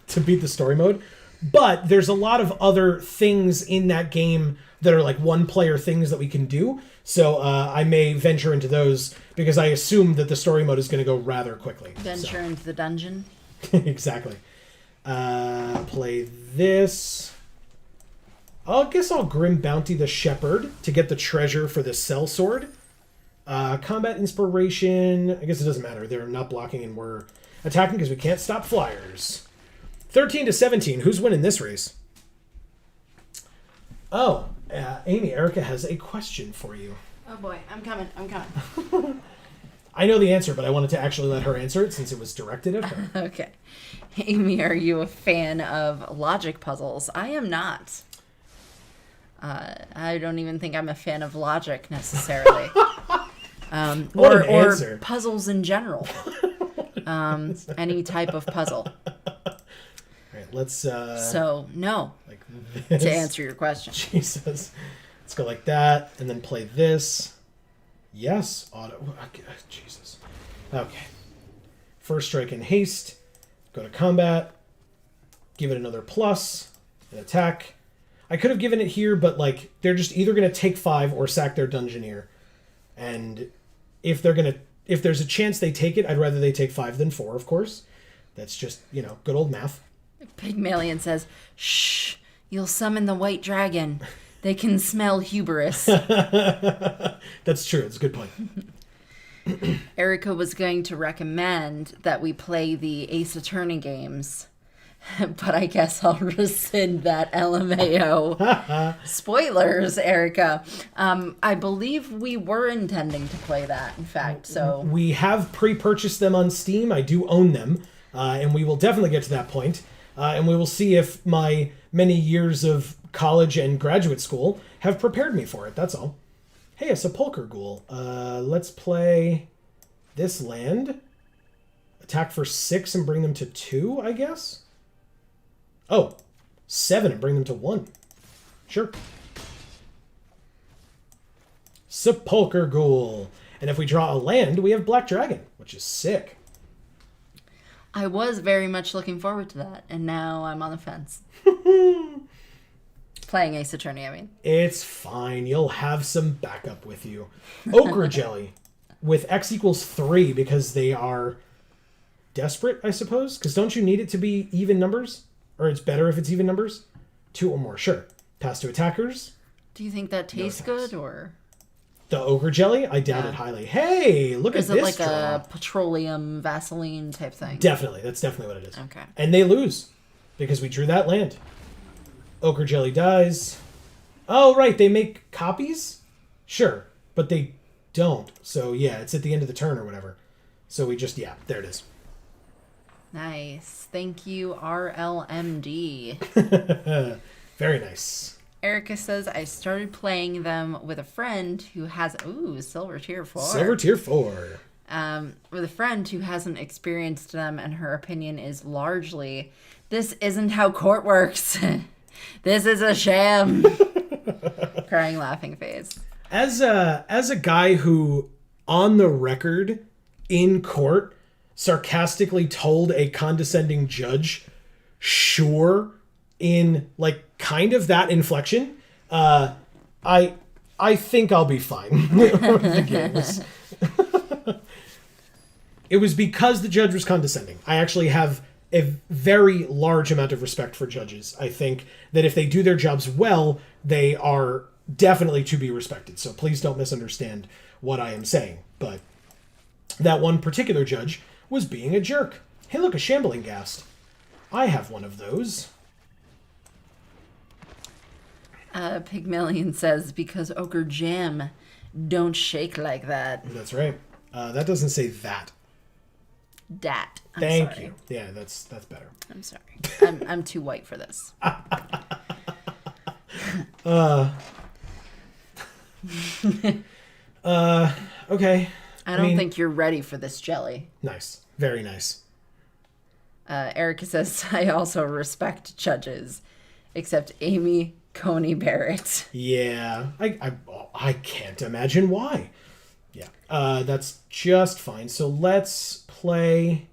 to beat the story mode. But there's a lot of other things in that game that are like one-player things that we can do. So I may venture into those because I assume that the story mode is going to go rather quickly.
Venture into the dungeon.
Exactly. Play this. I guess I'll Grim Bounty the Shepherd to get the treasure for the Cell Sword. Combat Inspiration. I guess it doesn't matter. They're not blocking and we're attacking because we can't stop flyers. 13 to 17. Who's winning this race? Oh, Amy, Erica has a question for you.
Oh boy, I'm coming.
I know the answer, but I wanted to actually let her answer it since it was directed at her.
Okay. Amy, are you a fan of logic puzzles? I am not. I don't even think I'm a fan of logic necessarily. Or puzzles in general. Any type of puzzle.
All right, let's...
So, no.
Like this.
To answer your question.
Jesus. Let's go like that, and then play this. Yes, auto. Okay. Jesus. Okay. First strike and haste. Go to combat. Give it another plus. And attack. I could have given it here, but like they're just either going to take 5 or sack their Dungeoneer. And if there's a chance they take it, I'd rather they take 5 than 4, of course. That's just, good old math.
Pygmalion says, "Shh, you'll summon the white dragon. They can smell hubris."
That's true. It's a good point.
Erica was going to recommend that we play the Ace Attorney games, but I guess I'll rescind that LMAO. Spoilers, Erica. I believe we were intending to play that, in fact. So
we have pre-purchased them on Steam. I do own them, and we will definitely get to that point. And we will see if my many years of college and graduate school have prepared me for it. That's all. Hey, a Sepulchre Ghoul. Let's play this land. Attack for 6 and bring them to 2, I guess? Oh, 7 and bring them to 1. Sure. Sepulchre Ghoul. And if we draw a land, we have Black Dragon, which is sick.
I was very much looking forward to that, and now I'm on the fence. Playing Ace Attorney, I mean.
It's fine. You'll have some backup with you. Ochre Jelly with X equals 3 because they are desperate, I suppose. Because don't you need it to be even numbers? Or it's better if it's even numbers? 2 or more, sure. Pass to attackers.
Do you think that tastes good, or...?
The Ochre Jelly? I doubt it highly. Hey, look at this.
Is it like
draw.
a petroleum Vaseline type thing?
Definitely. That's definitely what it is.
Okay.
And they lose because we drew that land. Ochre Jelly dies. Oh, right. They make copies? Sure. But they don't. So, yeah, it's at the end of the turn or whatever. So we just, there it is.
Nice. Thank you, RLMD.
Very nice.
Erica says, I started playing them with a friend who has... Ooh, Silver Tier 4.
Silver Tier 4.
With a friend who hasn't experienced them, and her opinion is largely, this isn't how court works. This is a sham. Crying, laughing face.
As a guy who, on the record, in court, sarcastically told a condescending judge, sure, in, like, kind of that inflection, I think I'll be fine with the games. It was because the judge was condescending. I actually have a very large amount of respect for judges. I think that if they do their jobs well, they are definitely to be respected. So please don't misunderstand what I am saying. But that one particular judge was being a jerk. Hey, look, a shambling ghast. I have one of those.
Pygmalion says, because Ochre Jam don't shake like that.
That's right. That doesn't say that.
Dat.
Thank you. Yeah, that's better.
I'm sorry. I'm too white for this.
Okay.
I don't think you're ready for this jelly.
Nice. Very nice.
Erica says, I also respect judges, except Amy Coney Barrett.
Yeah. I can't imagine why. Yeah. That's just fine. So let's play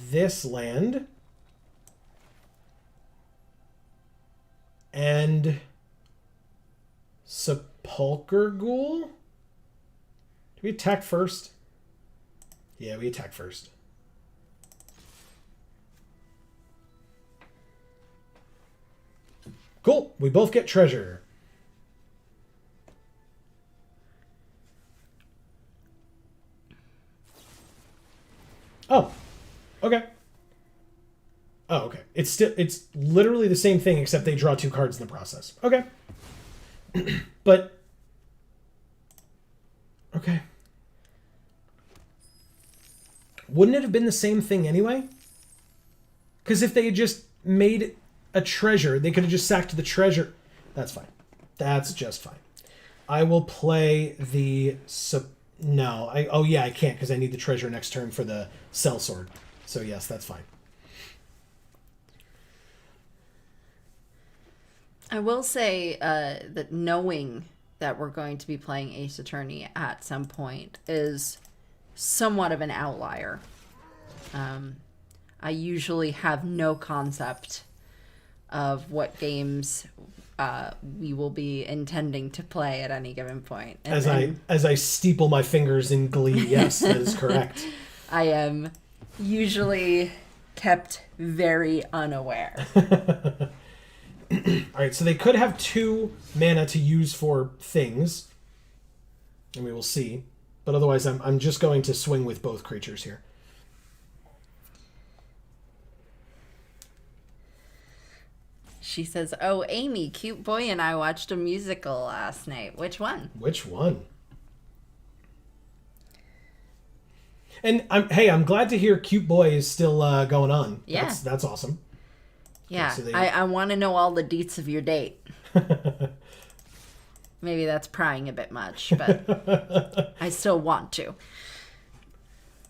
this land. And Sepulchre Ghoul? Do we attack first? Yeah, we attack first. Cool. We both get treasure. Oh. Okay. Oh, okay. It's literally the same thing except they draw 2 cards in the process. Okay. But okay. Wouldn't it have been the same thing anyway? Because if they had just made a treasure, they could have just sacked the treasure. That's fine. That's just fine. I will play the... No. Oh, yeah, I can't because I need the treasure next turn for the sellsword. So, yes, that's fine.
I will say that knowing that we're going to be playing Ace Attorney at some point is somewhat of an outlier. I usually have no concept of what games we will be intending to play at any given point. And
as I steeple my fingers in glee, yes, that is correct.
I am usually kept very unaware.
All right, so they could have 2 mana to use for things, and we will see. But otherwise, I'm just going to swing with both creatures here.
She says, oh, Amy, Cute Boy and I watched a musical last night. Which one?
Which one? And I'm glad to hear Cute Boy is still going on.
Yeah.
That's awesome.
Yeah,
Okay, so
I want to know all the deets of your date. Maybe that's prying a bit much, but I still want to.
All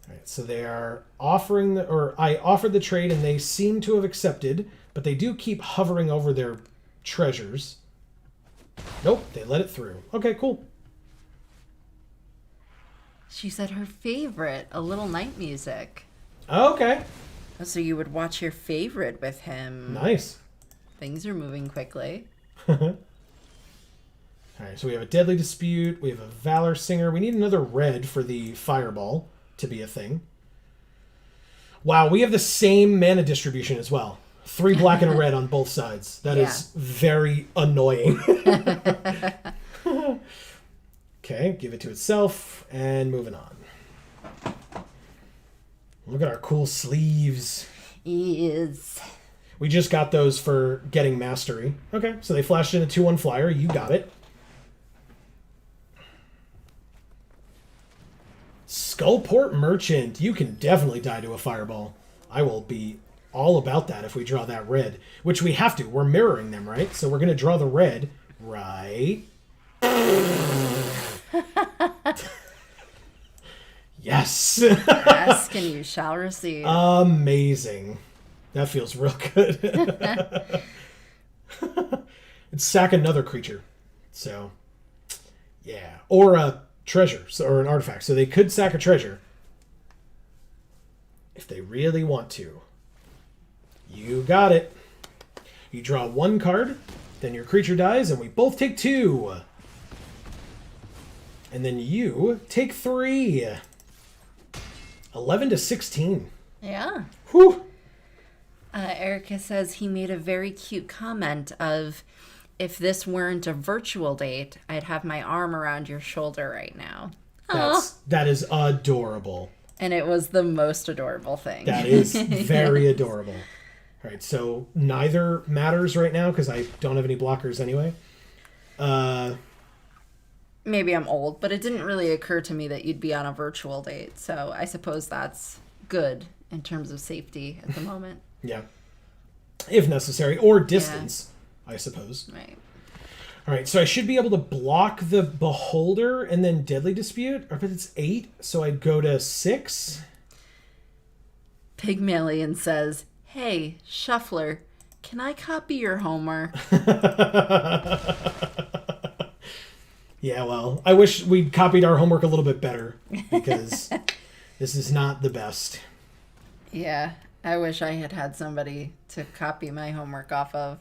right, so they are offering I offered the trade and they seem to have accepted, but they do keep hovering over their treasures. Nope, they let it through. Okay, cool.
She said her favorite, A Little Night Music.
Okay.
So you would watch your favorite with him.
Nice.
Things are moving quickly.
All right, so we have a Deadly Dispute. We have a Valor Singer. We need another red for the Fireball to be a thing. Wow, we have the same mana distribution as well. 3 black and a red on both sides. That is very annoying. Okay, give it to itself, and moving on. Look at our cool sleeves.
Yes.
We just got those for getting Mastery. Okay, so they flashed in a 2/1 flyer. You got it. Skullport Merchant. You can definitely die to a Fireball. I will be all about that if we draw that red, which we have to. We're mirroring them, right? So we're going to draw the red, right? Yes.
Ask and you shall receive.
Amazing. That feels real good. It's sack another creature. So, yeah. Or a treasure, or an artifact. So they could sack a treasure if they really want to. You got it. You draw one card, then your creature dies, and we both take 2. And then you take 3. 11-16.
Yeah.
Whew.
Erica says he made a very cute comment of, if this weren't a virtual date, I'd have my arm around your shoulder right now.
That is adorable.
And it was the most adorable thing.
That is very adorable. All right, so neither matters right now because I don't have any blockers anyway.
Maybe I'm old, but it didn't really occur to me that you'd be on a virtual date. So I suppose that's good in terms of safety at the moment.
Yeah. If necessary. Or distance, I suppose.
Right.
All right, so I should be able to block the Beholder and then Deadly Dispute. But it's 8, so I'd go to 6.
Pygmalion says, hey, Shuffler, can I copy your homework?
Yeah, well, I wish we'd copied our homework a little bit better because this is not the best.
Yeah, I wish I had had somebody to copy my homework off of.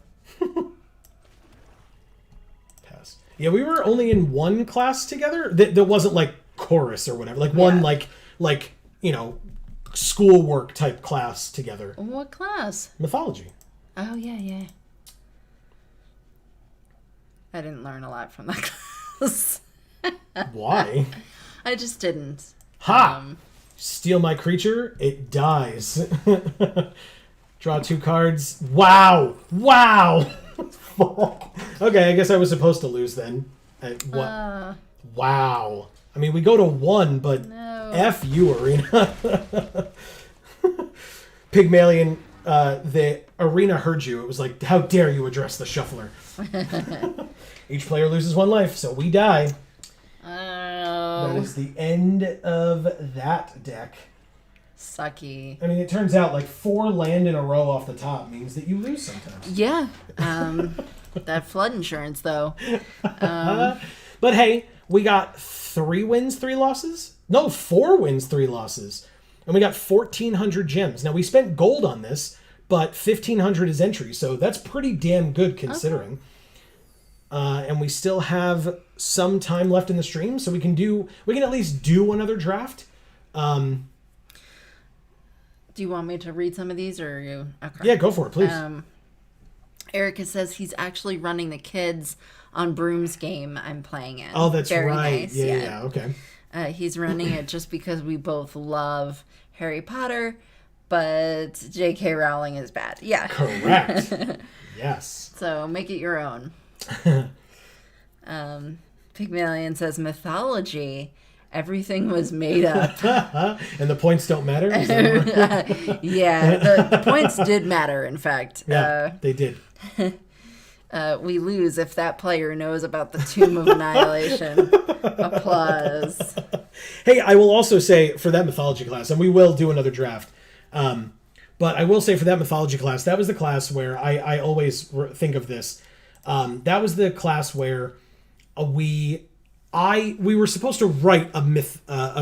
Pass. Yeah, we were only in one class together. That wasn't like chorus or whatever. Like one like schoolwork type class together.
What class?
Mythology.
Oh, yeah. I didn't learn a lot from that class.
Why?
I just didn't.
Ha! Steal my creature, it dies. Draw 2 cards. Wow! Okay, I guess I was supposed to lose then. What? Wow. I mean, we go to 1, but
No.
F you, Arena. Pygmalion, the Arena heard you. It was like, how dare you address the Shuffler? Each player loses 1 life, so we die.
Oh.
That is the end of that deck.
Sucky.
I mean, it turns out like 4 land in a row off the top means that you lose sometimes.
Yeah. That flood insurance, though.
But hey, we got 3 wins, 3 losses? No, 4 wins, 3 losses. And we got 1,400 gems. Now, we spent gold on this, but 1,500 is entry, so that's pretty damn good considering. Okay. And we still have some time left in the stream, so we can at least do another draft.
Do you want me to read some of these, or are you? Okay.
Yeah, go for it, please.
Erica says he's actually running the kids on Broom's game I'm playing in.
Oh, that's
Very
right.
Nice.
Yeah, okay.
He's running it just because we both love Harry Potter, but J.K. Rowling is bad. Yeah.
Correct. Yes.
So make it your own. Pygmalion says mythology. Everything was made up.
And the points don't matter? Is that right?
Yeah, the points did matter, in fact.
Yeah, they did.
We lose if that player knows about the Tomb of Annihilation. Applause.
Hey, I will also say for that mythology class, and we will do another draft, but I will say for that mythology class, that was the class where I always think of this. That was the class where we were supposed to write a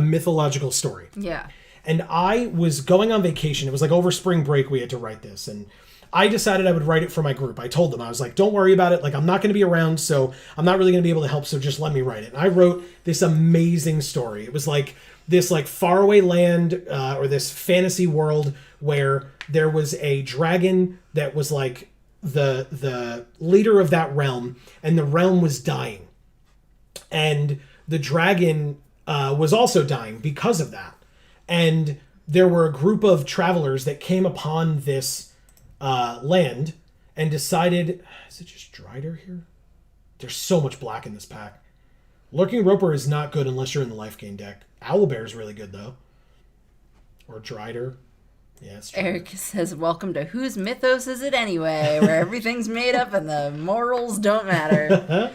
mythological story.
Yeah.
And I was going on vacation. It was like over spring break we had to write this. And I decided I would write it for my group. I told them, I was like, don't worry about it. Like, I'm not going to be around, so I'm not really going to be able to help, so just let me write it. And I wrote this amazing story. It was like this like faraway land or this fantasy world where there was a dragon that was like the leader of that realm, and the realm was dying. And the dragon was also dying because of that. And there were a group of travelers that came upon this land and decided... Is it just Drider here? There's so much black in this pack. Lurking Roper is not good unless you're in the life gain deck. Owlbear is really good, though. Or Drider. Yeah, it's true.
Eric says, welcome to Whose Mythos Is It Anyway, where everything's made up and the morals don't matter.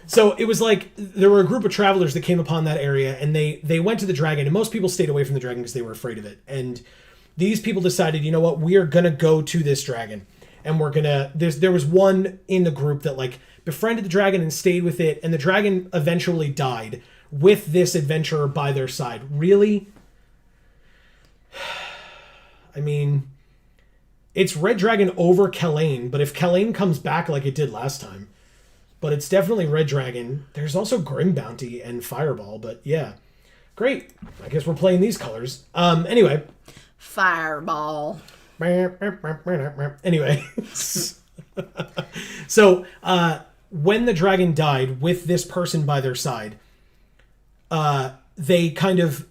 So it was like there were a group of travelers that came upon that area, and they went to the dragon, and most people stayed away from the dragon because they were afraid of it. And these people decided, you know what, we are going to go to this dragon. And we're going to... There was one in the group that, like, befriended the dragon and stayed with it, and the dragon eventually died with this adventurer by their side. Really? I mean, it's Red Dragon over Kalain, but if Kalain comes back like it did last time, but it's definitely Red Dragon. There's also Grim Bounty and Fireball, but yeah. Great. I guess we're playing these colors. Anyway.
Fireball.
Anyway. So, when the dragon died with this person by their side, they kind of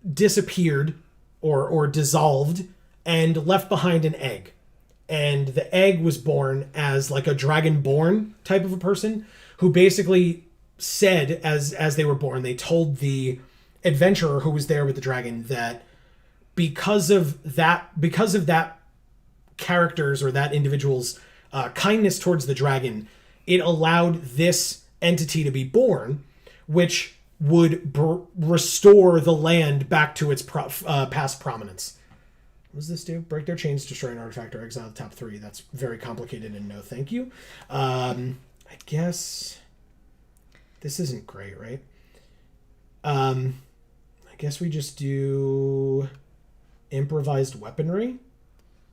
disappeared or dissolved and left behind an egg. And the egg was born as like a dragonborn type of a person who basically said as they were born, they told the adventurer who was there with the dragon that because of that character's or that individual's kindness towards the dragon, it allowed this entity to be born, which would restore the land back to its past prominence. What does this do? Break their chains, destroy an artifact, or exile the top 3. That's very complicated and no thank you. I guess this isn't great, right? I guess we just do improvised weaponry.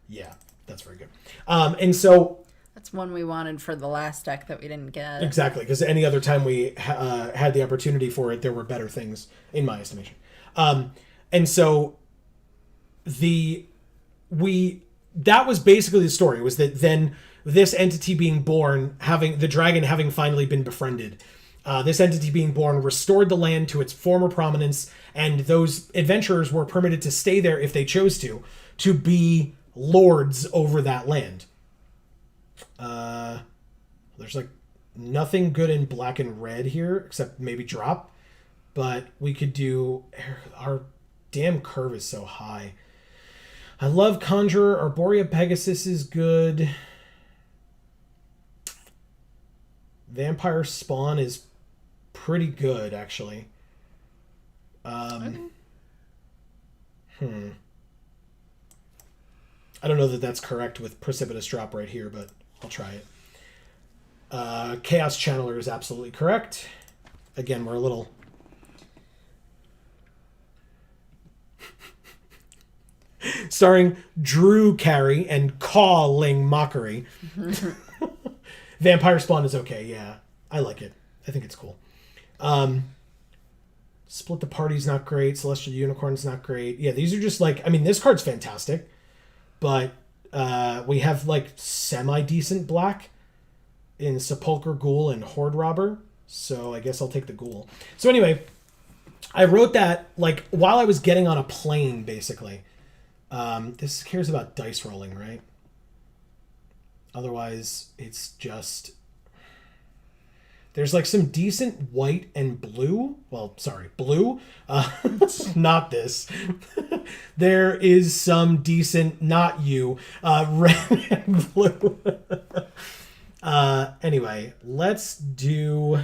Yeah, that's very good. And so...
That's one we wanted for the last deck that we didn't get.
Exactly, because any other time we had the opportunity for it, there were better things, in my estimation. And so... that was basically the story, was that then this entity being born, the dragon having finally been befriended, this entity being born restored the land to its former prominence, and those adventurers were permitted to stay there if they chose to be lords over that land. There's like nothing good in black and red here except maybe drop, but we could do... Our damn curve is so high. I love Conjurer. Arborea Pegasus is good. Vampire Spawn is pretty good, actually. I don't know that that's correct with Precipitous Drop right here, but I'll try it. Chaos Channeler is absolutely correct. Again, we're a little... Starring Drew Carey and Calling Mockery. Vampire Spawn is okay, yeah. I like it. I think it's cool. Split the Party's not great. Celestial Unicorn's not great. Yeah, these are just like... I mean, this card's fantastic. But we have like semi-decent black in Sepulchre Ghoul and Horde Robber. So I guess I'll take the Ghoul. So anyway, I wrote that like while I was getting on a plane, basically. This cares about dice rolling, right? Otherwise, it's just... There's like some decent white and blue. Well, sorry, blue. Not this. There is some decent, not you, red and blue. Anyway, let's do...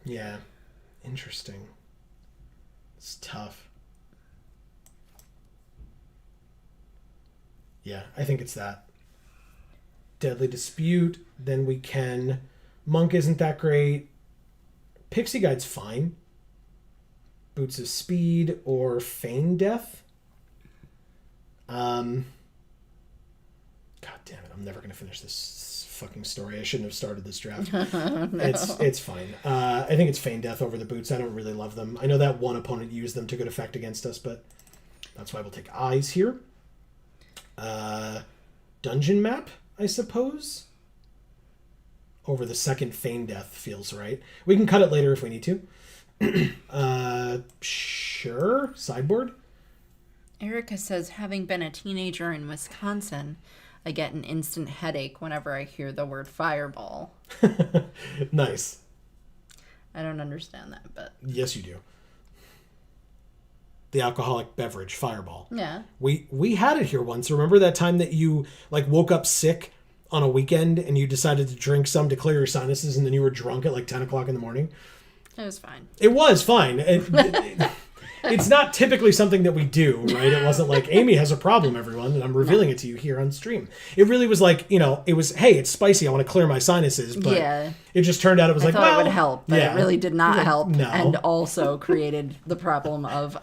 Yeah. Interesting. It's tough. Yeah, I think it's that. Deadly Dispute. Then we can... Monk isn't that great. Pixie Guide's fine. Boots of Speed or Feign Death. God damn it, I'm never going to finish this fucking story. I shouldn't have started this draft. No. It's fine. I think it's Feign Death over the Boots. I don't really love them. I know that one opponent used them to good effect against us, but that's why we'll take Eyes here. Dungeon Map, I suppose. Over the second Feign Death feels right. We can cut it later if we need to. Sure. Sideboard.
Erica says, having been a teenager in Wisconsin, I get an instant headache whenever I hear the word fireball.
Nice.
I don't understand that, but...
Yes, you do. the alcoholic beverage, Fireball.
Yeah.
We had it here once. Remember that time that you like woke up sick on a weekend and you decided to drink some to clear your sinuses and then you were drunk at like 10 o'clock in the morning?
It was fine.
It was fine. It's not typically something that we do, right? It wasn't like, Amy has a problem, everyone, and I'm revealing it to you here on stream. It really was like, it was, hey, it's spicy. I want to clear my sinuses. But it just turned out it was
I thought it would help, but it really did not help.
No.
And also created the problem of,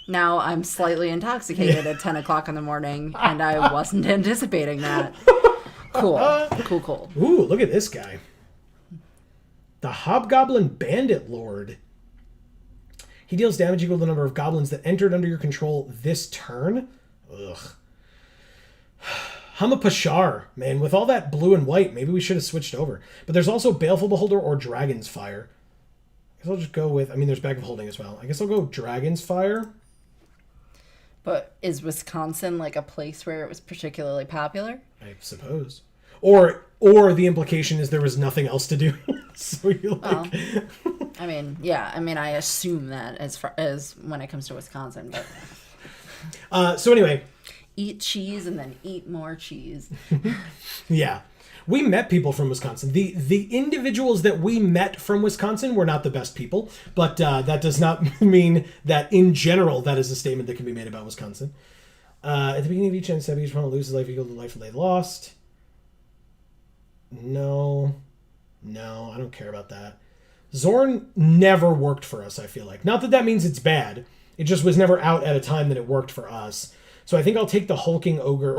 now I'm slightly intoxicated at 10 o'clock in the morning, and I wasn't anticipating that. Cool.
Ooh, look at this guy. The Hobgoblin Bandit Lord. He deals damage equal to the number of goblins that entered under your control this turn. Ugh. Hamapashar. Man, with all that blue and white, maybe we should have switched over. But there's also Baleful Beholder or Dragon's Fire. I guess I'll just go with... there's Bag of Holding as well. I guess I'll go Dragon's Fire.
But is Wisconsin like a place where it was particularly popular?
I suppose. Or the implication is there was nothing else to do. So you like...
I assume that as far as when it comes to Wisconsin,
but... so anyway...
Eat cheese and then eat more cheese.
Yeah. We met people from Wisconsin. The individuals that we met from Wisconsin were not the best people, but that does not mean that in general that is a statement that can be made about Wisconsin. At the beginning of each end, Sebby each opponent loses life equal to the life they lost. No, I don't care about that. Zorn never worked for us, I feel like. Not that means it's bad. It just was never out at a time that it worked for us. So I think I'll take the Hoarding Ogre,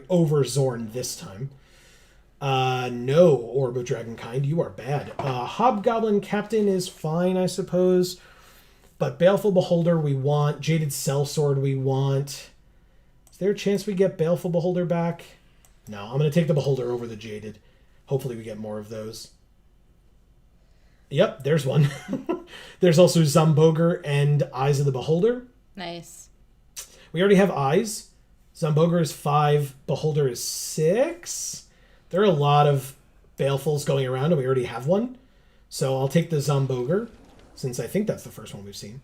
over Zorn this time. No, Orb of Dragonkind, you are bad. Hobgoblin Captain is fine, I suppose. But Baleful Beholder we want. Jaded Sellsword we want. Is there a chance we get Baleful Beholder back? No, I'm going to take the Beholder over the Jaded. Hopefully we get more of those. Yep, there's one. There's also Zomboger and Eyes of the Beholder.
Nice.
We already have Eyes. Zomboger is 5. Beholder is 6. There are a lot of Balefuls going around, and we already have one. So I'll take the Zomboger, since I think that's the first one we've seen.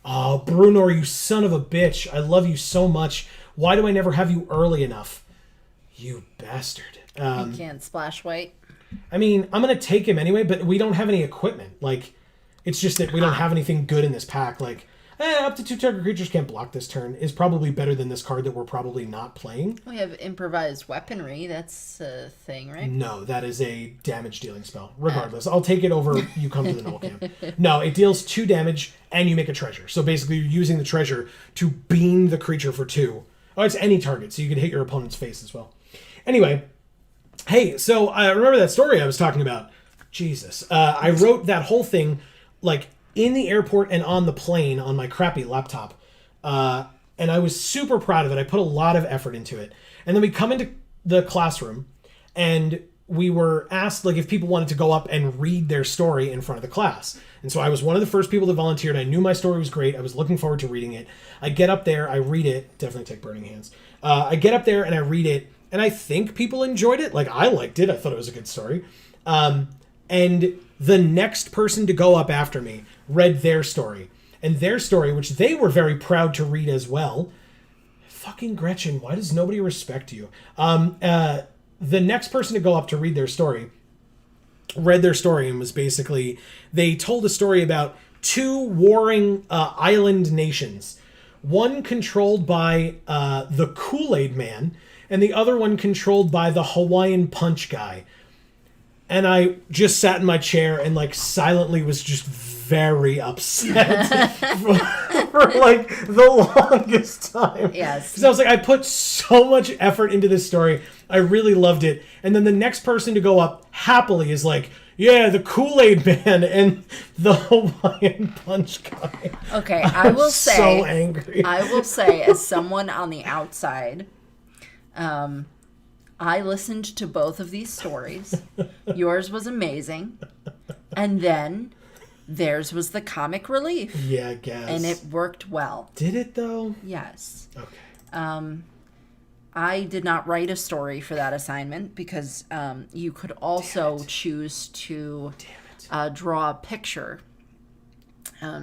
Oh, Brunor, you son of a bitch. I love you so much. Why do I never have you early enough? You bastard.
You can't splash white.
I'm going to take him anyway, but we don't have any equipment. Like, it's just that we don't have anything good in this pack. Like, up to 2 target creatures can't block this turn is probably better than this card that we're probably not playing.
We have improvised weaponry. That's a thing, right?
No, that is a damage dealing spell. Regardless, I'll take it over you come to the Null Camp. No, it deals 2 damage and you make a treasure. So basically you're using the treasure to beam the creature for 2. Oh, it's any target, so you can hit your opponent's face as well. Anyway, hey, so I remember that story I was talking about. Jesus. I wrote that whole thing, like, in the airport and on the plane on my crappy laptop. And I was super proud of it. I put a lot of effort into it. And then we come into the classroom and we were asked like if people wanted to go up and read their story in front of the class. And so I was one of the first people that volunteered. I knew my story was great. I was looking forward to reading it. I get up there, I read it. Definitely take burning hands. I get up there and I read it. And I think people enjoyed it. Like, I liked it. I thought it was a good story. And the next person to go up after me read their story. And their story, which they were very proud to read as well. Fucking Gretchen, why does nobody respect you? The next person to go up to read their story read their story and was basically... They told a story about 2 warring island nations. One controlled by the Kool-Aid Man, and the other one controlled by the Hawaiian Punch guy. And I just sat in my chair and like silently was just very upset for like the longest time.
Yes.
Because I was like, I put so much effort into this story. I really loved it. And then the next person to go up happily is like, yeah, the Kool-Aid Man and the Hawaiian Punch guy.
Okay, I will say,
so angry.
I will say, as someone on the outside, I listened to both of these stories. Yours was amazing. And then theirs was the comic relief.
Yeah, I guess.
And it worked well.
Did it, though?
Yes.
Okay.
I did not write a story for that assignment because you could also choose to draw a picture.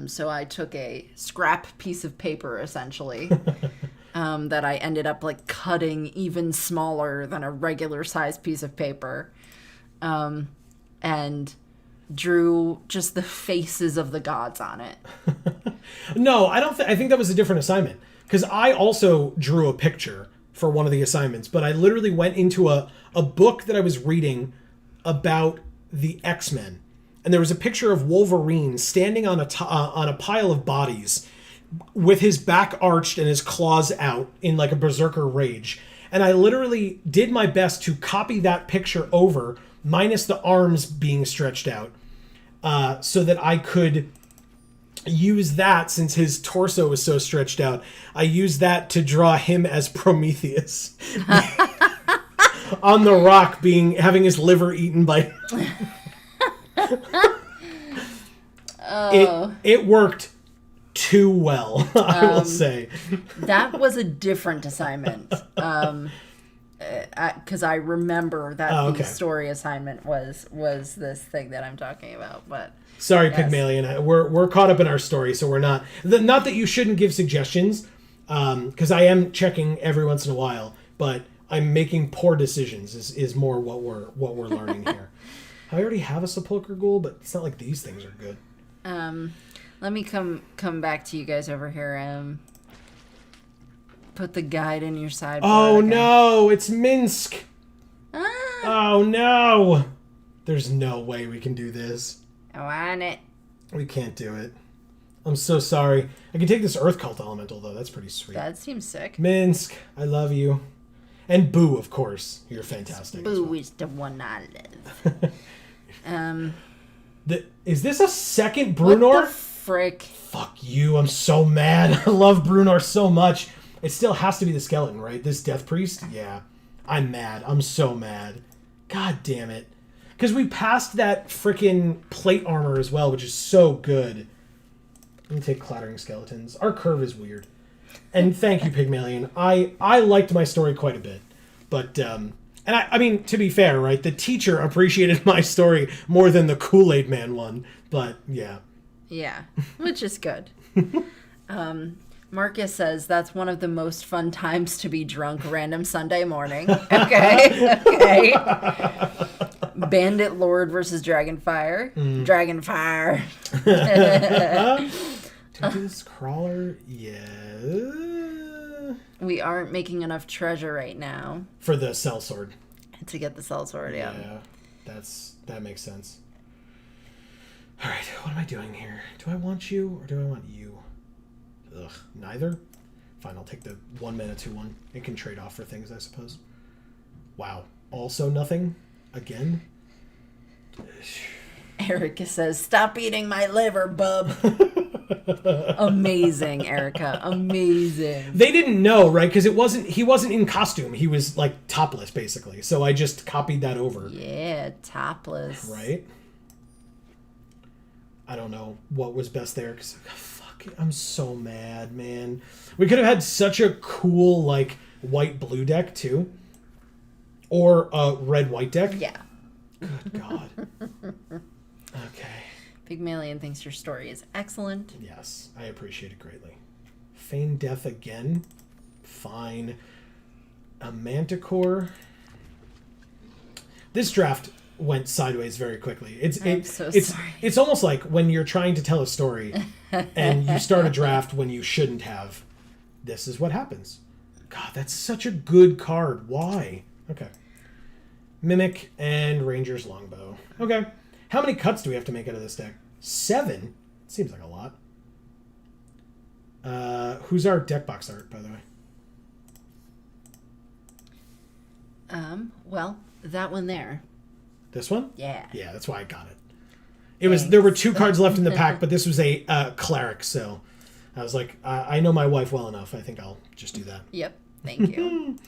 So I took a scrap piece of paper, essentially, that I ended up like cutting even smaller than a regular sized piece of paper, and drew just the faces of the gods on it.
No, I don't. I think that was a different assignment because I also drew a picture for one of the assignments, but I literally went into a book that I was reading about the X-Men, and there was a picture of Wolverine standing on a pile of bodies with his back arched and his claws out in like a berserker rage. And I literally did my best to copy that picture over, minus the arms being stretched out, so that I could use that, since his torso was so stretched out, I used that to draw him as Prometheus. On the rock, having his liver eaten by... It worked too well, I will say.
That was a different assignment. Because I remember that the story assignment was this thing that I'm talking about. But
sorry, yes. Pygmalion, we're caught up in our story, so we're not that you shouldn't give suggestions, because I am checking every once in a while, but I'm making poor decisions is more what we're learning here. I already have a sepulchre ghoul, but it's not like these things are good.
Let me come back to you guys over here. Put the guide in your sideboard.
Oh no, it's Minsk. Oh no. There's no way we can do this.
I want it.
We can't do it. I'm so sorry. I can take this Earth Cult Elemental, though. That's pretty sweet.
That seems sick.
Minsk, I love you. And Boo, of course. You're fantastic.
Boo is the one I love.
Is this a second Brunor?
What the frick?
Fuck you. I'm so mad. I love Brunor so much. It still has to be the skeleton, right? This Death Priest? Yeah. I'm mad. I'm so mad. God damn it. Because we passed that freaking plate armor as well, which is so good. Let me take Clattering Skeletons. Our curve is weird. And thank you, Pygmalion. I liked my story quite a bit. But, and I mean, to be fair, right? The teacher appreciated my story more than the Kool-Aid Man one. But, yeah.
Yeah, which is good. Marcus says that's one of the most fun times to be drunk random Sunday morning. Okay. Bandit Lord versus Dragonfire. Dragonfire.
Do I do this crawler? Yeah.
We aren't making enough treasure right now.
For the sellsword.
To get the sellsword, yeah.
Yeah, that makes sense. All right, what am I doing here? Do I want you or do I want you? Ugh, neither? Fine, I'll take the 1 mana 2/1. It can trade off for things, I suppose. Wow. Also nothing? Again?
Erica says, stop eating my liver, bub. Amazing, Erica. Amazing.
They didn't know, right? Because he wasn't in costume. He was, like, topless, basically. So I just copied that over.
Yeah, topless.
Right? I don't know what was best there, because... I'm so mad, man. We could have had such a cool, like, white-blue deck, too. Or a red-white deck.
Yeah.
Good God. Okay.
Pygmalion thinks your story is excellent.
Yes, I appreciate it greatly. Feign Death again. Fine. A Manticore. This draft went sideways very quickly. It's almost like when you're trying to tell a story and you start a draft when you shouldn't have. This is what happens. God, that's such a good card. Why? Okay. Mimic and Ranger's Longbow. Okay. How many cuts do we have to make out of this deck? 7? Seems like a lot. Who's our deck box art, by the way?
Well, that one there.
This one?
Yeah.
Yeah, that's why I got it. There were 2 cards left in the pack, but this was a cleric, so I was like, I know my wife well enough. I think I'll just do that.
Yep. Thank you.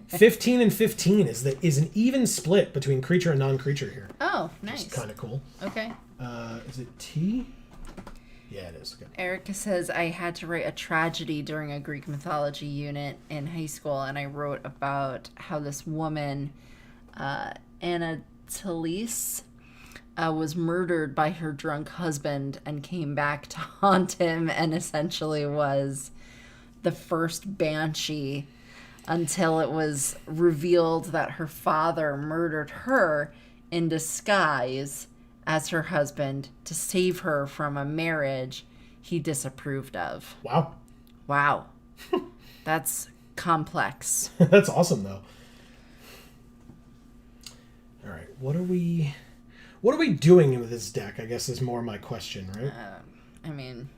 15 and 15 is an even split between creature and non-creature here.
Oh, nice.
Which is kind of cool.
Okay.
Is it T? Yeah, it is. Okay.
Erica says, I had to write a tragedy during a Greek mythology unit in high school, and I wrote about how this woman, Anatolis, was murdered by her drunk husband and came back to haunt him and essentially was the first banshee until it was revealed that her father murdered her in disguise as her husband to save her from a marriage he disapproved of.
Wow.
Wow. That's complex.
That's awesome, though. All right, what are we doing with this deck? I guess is more my question, right?
I mean,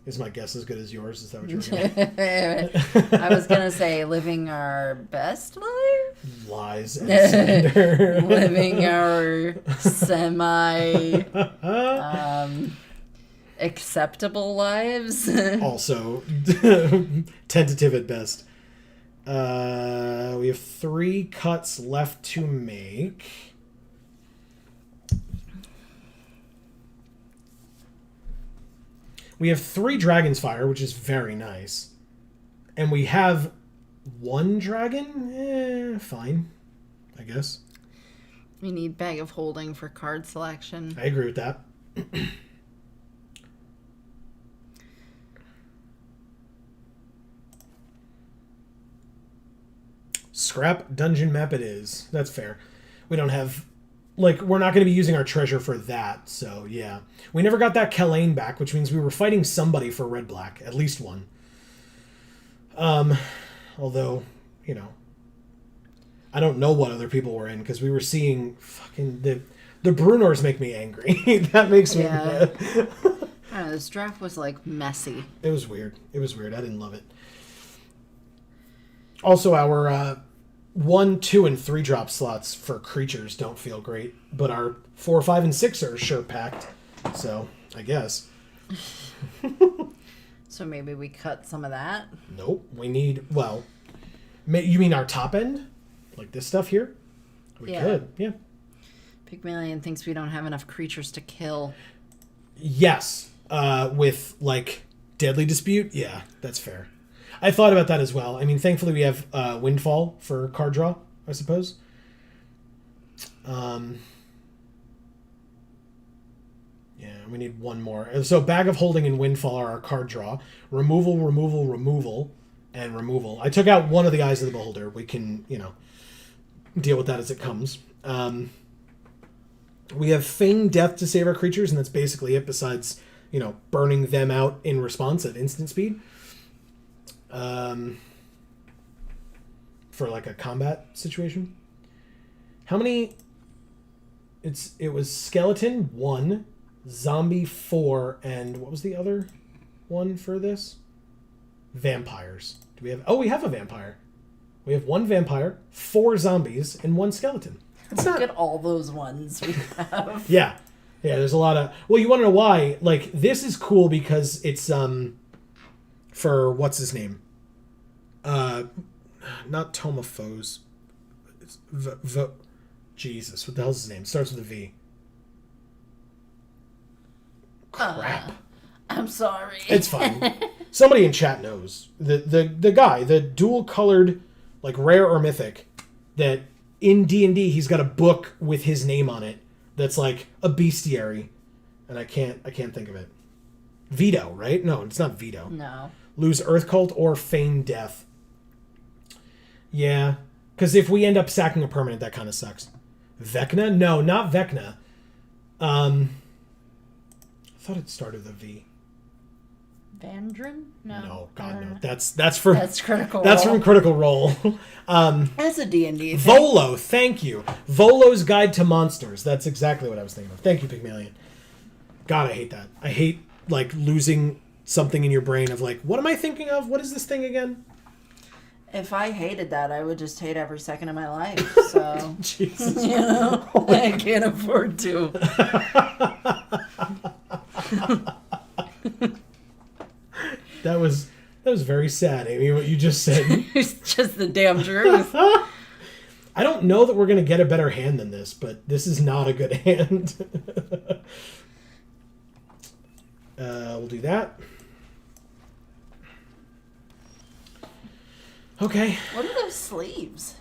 is my guess as good as yours? Is that what you're saying?
I was gonna say living our best life.
Lies and slander.
Living our semi acceptable lives.
Also, tentative at best. We have 3 cuts left to make. We have 3 Dragon's Fire, which is very nice. And we have 1 dragon? Fine, I guess.
We need Bag of Holding for card selection.
I agree with that. Scrap dungeon map it is. That's fair. We don't have... we're not going to be using our treasure for that, so yeah. We never got that Kalain back, which means we were fighting somebody for red-black. At least one. Although, I don't know what other people were in, because we were seeing fucking... The Brunors make me angry. That makes me mad.
I don't know, this draft was, messy.
It was weird. I didn't love it. Also, our 1, 2, and 3 drop slots for creatures don't feel great, but our 4, 5, and 6 are sure packed. So, I guess.
So maybe we cut some of that?
Nope. We need, you mean our top end? Like this stuff here? We could, yeah.
Pygmalion thinks we don't have enough creatures to kill.
Yes. With, Deadly Dispute? Yeah, that's fair. I thought about that as well. I mean, thankfully we have Windfall for card draw, I suppose. Yeah, we need 1 more. So Bag of Holding and Windfall are our card draw. Removal, removal, removal, and removal. I took out 1 of the Eyes of the Beholder. We can, deal with that as it comes. We have Feign Death to save our creatures, and that's basically it besides, burning them out in response at instant speed. For a combat situation. How many? It was Skeleton 1, Zombie 4, and what was the other one for this? Vampires. Do we have? Oh, we have a vampire. We have 1 vampire, 4 zombies, and 1 skeleton.
Look at all those ones we have.
Yeah, there's a lot of... Well, you want to know why? This is cool because it's for what's his name? Not Tomophos. It's Jesus, what the hell's his name? Starts with a V. Crap.
I'm sorry.
It's fine. Somebody in chat knows. The guy, the dual colored, rare or mythic, that in D&D he's got a book with his name on it that's a bestiary, and I can't think of it. Veto, right? No, it's not Veto.
No.
Lose Earth Cult or Feign Death. Yeah, because if we end up sacking a permanent, that kind of sucks. Vecna? No, not Vecna. I thought it started with a V.
Vandrin?
No, God no. That's from
Critical
That's
Role.
from Critical Role.
That's a D&D thing.
Volo, thank you. Volo's Guide to Monsters. That's exactly what I was thinking of. Thank you, Pygmalion. God, I hate that. I hate losing something in your brain of what am I thinking of? What is this thing again?
If I hated that, I would just hate every second of my life. So,
Jesus.
I can't afford to.
That was very sad, Amy, what you just said.
It's just the damn truth.
I don't know that we're going to get a better hand than this, but this is not a good hand. We'll do that. Okay.
What are those sleeves?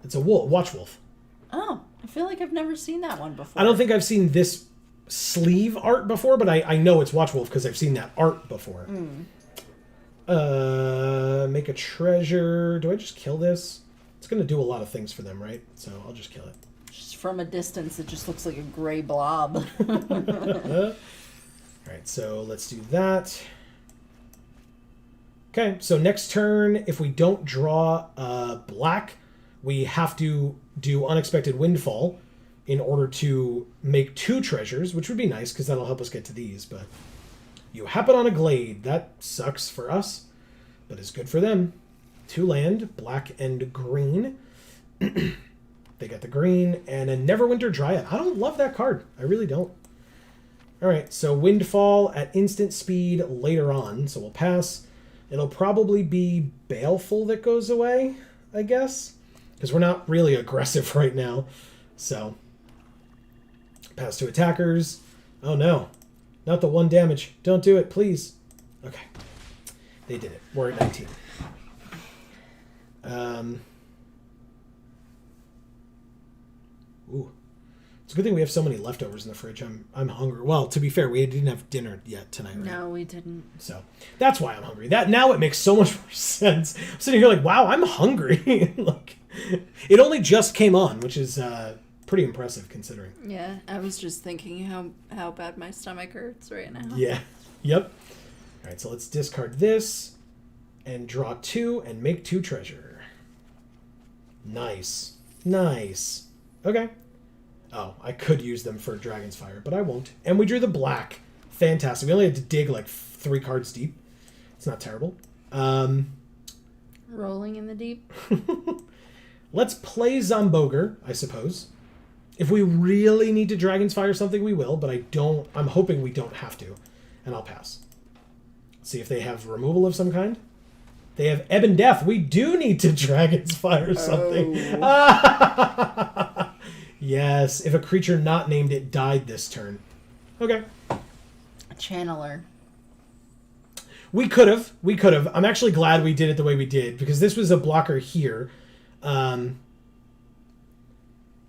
It's a wolf, watch wolf.
Oh, I feel like I've never seen that one before.
I don't think I've seen this sleeve art before, but I know it's Watchwolf because I've seen that art before. Make a treasure. Do I just kill this? It's going to do a lot of things for them, right? So I'll just kill it.
Just from a distance, it just looks like a gray blob.
All right, so let's do that. Okay, so next turn, if we don't draw black, we have to do Unexpected Windfall in order to make 2 treasures, which would be nice because that'll help us get to these. But you happen on a Glade. That sucks for us, but it's good for them. 2 land, black and green. They got the green and a Neverwinter Dryad. I don't love that card. I really don't. All right, so Windfall at instant speed later on, so we'll pass. It'll probably be Baleful that goes away, I guess, because we're not really aggressive right now. So, pass to attackers. Oh no, not the 1 damage. Don't do it, please. Okay, they did it. We're at 19. Ooh. It's a good thing we have so many leftovers in the fridge. I'm hungry. Well, to be fair, we didn't have dinner yet tonight, right?
No, we didn't.
So that's why I'm hungry. That now it makes so much more sense. I'm sitting here like, wow, I'm hungry. Like, it only just came on, which is pretty impressive considering.
Yeah, I was just thinking how bad my stomach hurts right now.
Yeah. Yep. All right, so let's discard this and draw 2 and make 2 treasure. Nice. Nice. Okay. Oh, I could use them for Dragon's Fire, but I won't. And we drew the black. Fantastic. We only had to dig like 3 cards deep. It's not terrible.
Rolling in the deep.
Let's play Zomboger, I suppose. If we really need to Dragon's Fire something, we will, but I'm hoping we don't have to. And I'll pass. See if they have removal of some kind. They have Ebb and Death. We do need to Dragon's Fire something. Oh. Yes, if a creature not named it died this turn. Okay.
Channeler.
We could have. I'm actually glad we did it the way we did, because this was a blocker here. If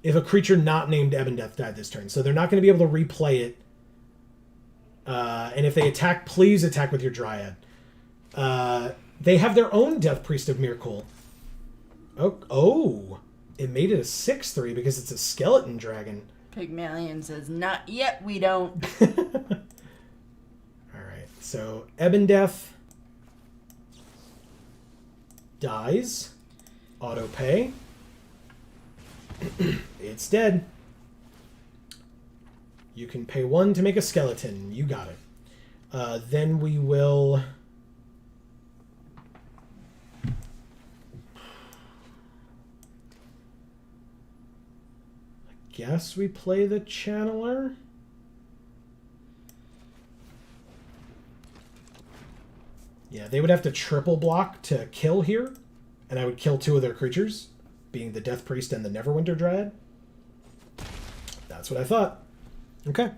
a creature not named Ebb and Death died this turn. So they're not going to be able to replay it. And if they attack, please attack with your Dryad. They have their own Death Priest of Mirkul. Oh. It made it a 6/3 because it's a skeleton dragon.
Pygmalion says, not yet, we don't.
Alright, so Ebb and Death dies. Auto pay. It's dead. You can pay 1 to make a skeleton. You got it. Then we will... Guess we play the Channeler. Yeah, they would have to triple block to kill here, and I would kill 2 of their creatures, being the Death Priest and the Neverwinter Dryad. That's what I thought. Okay.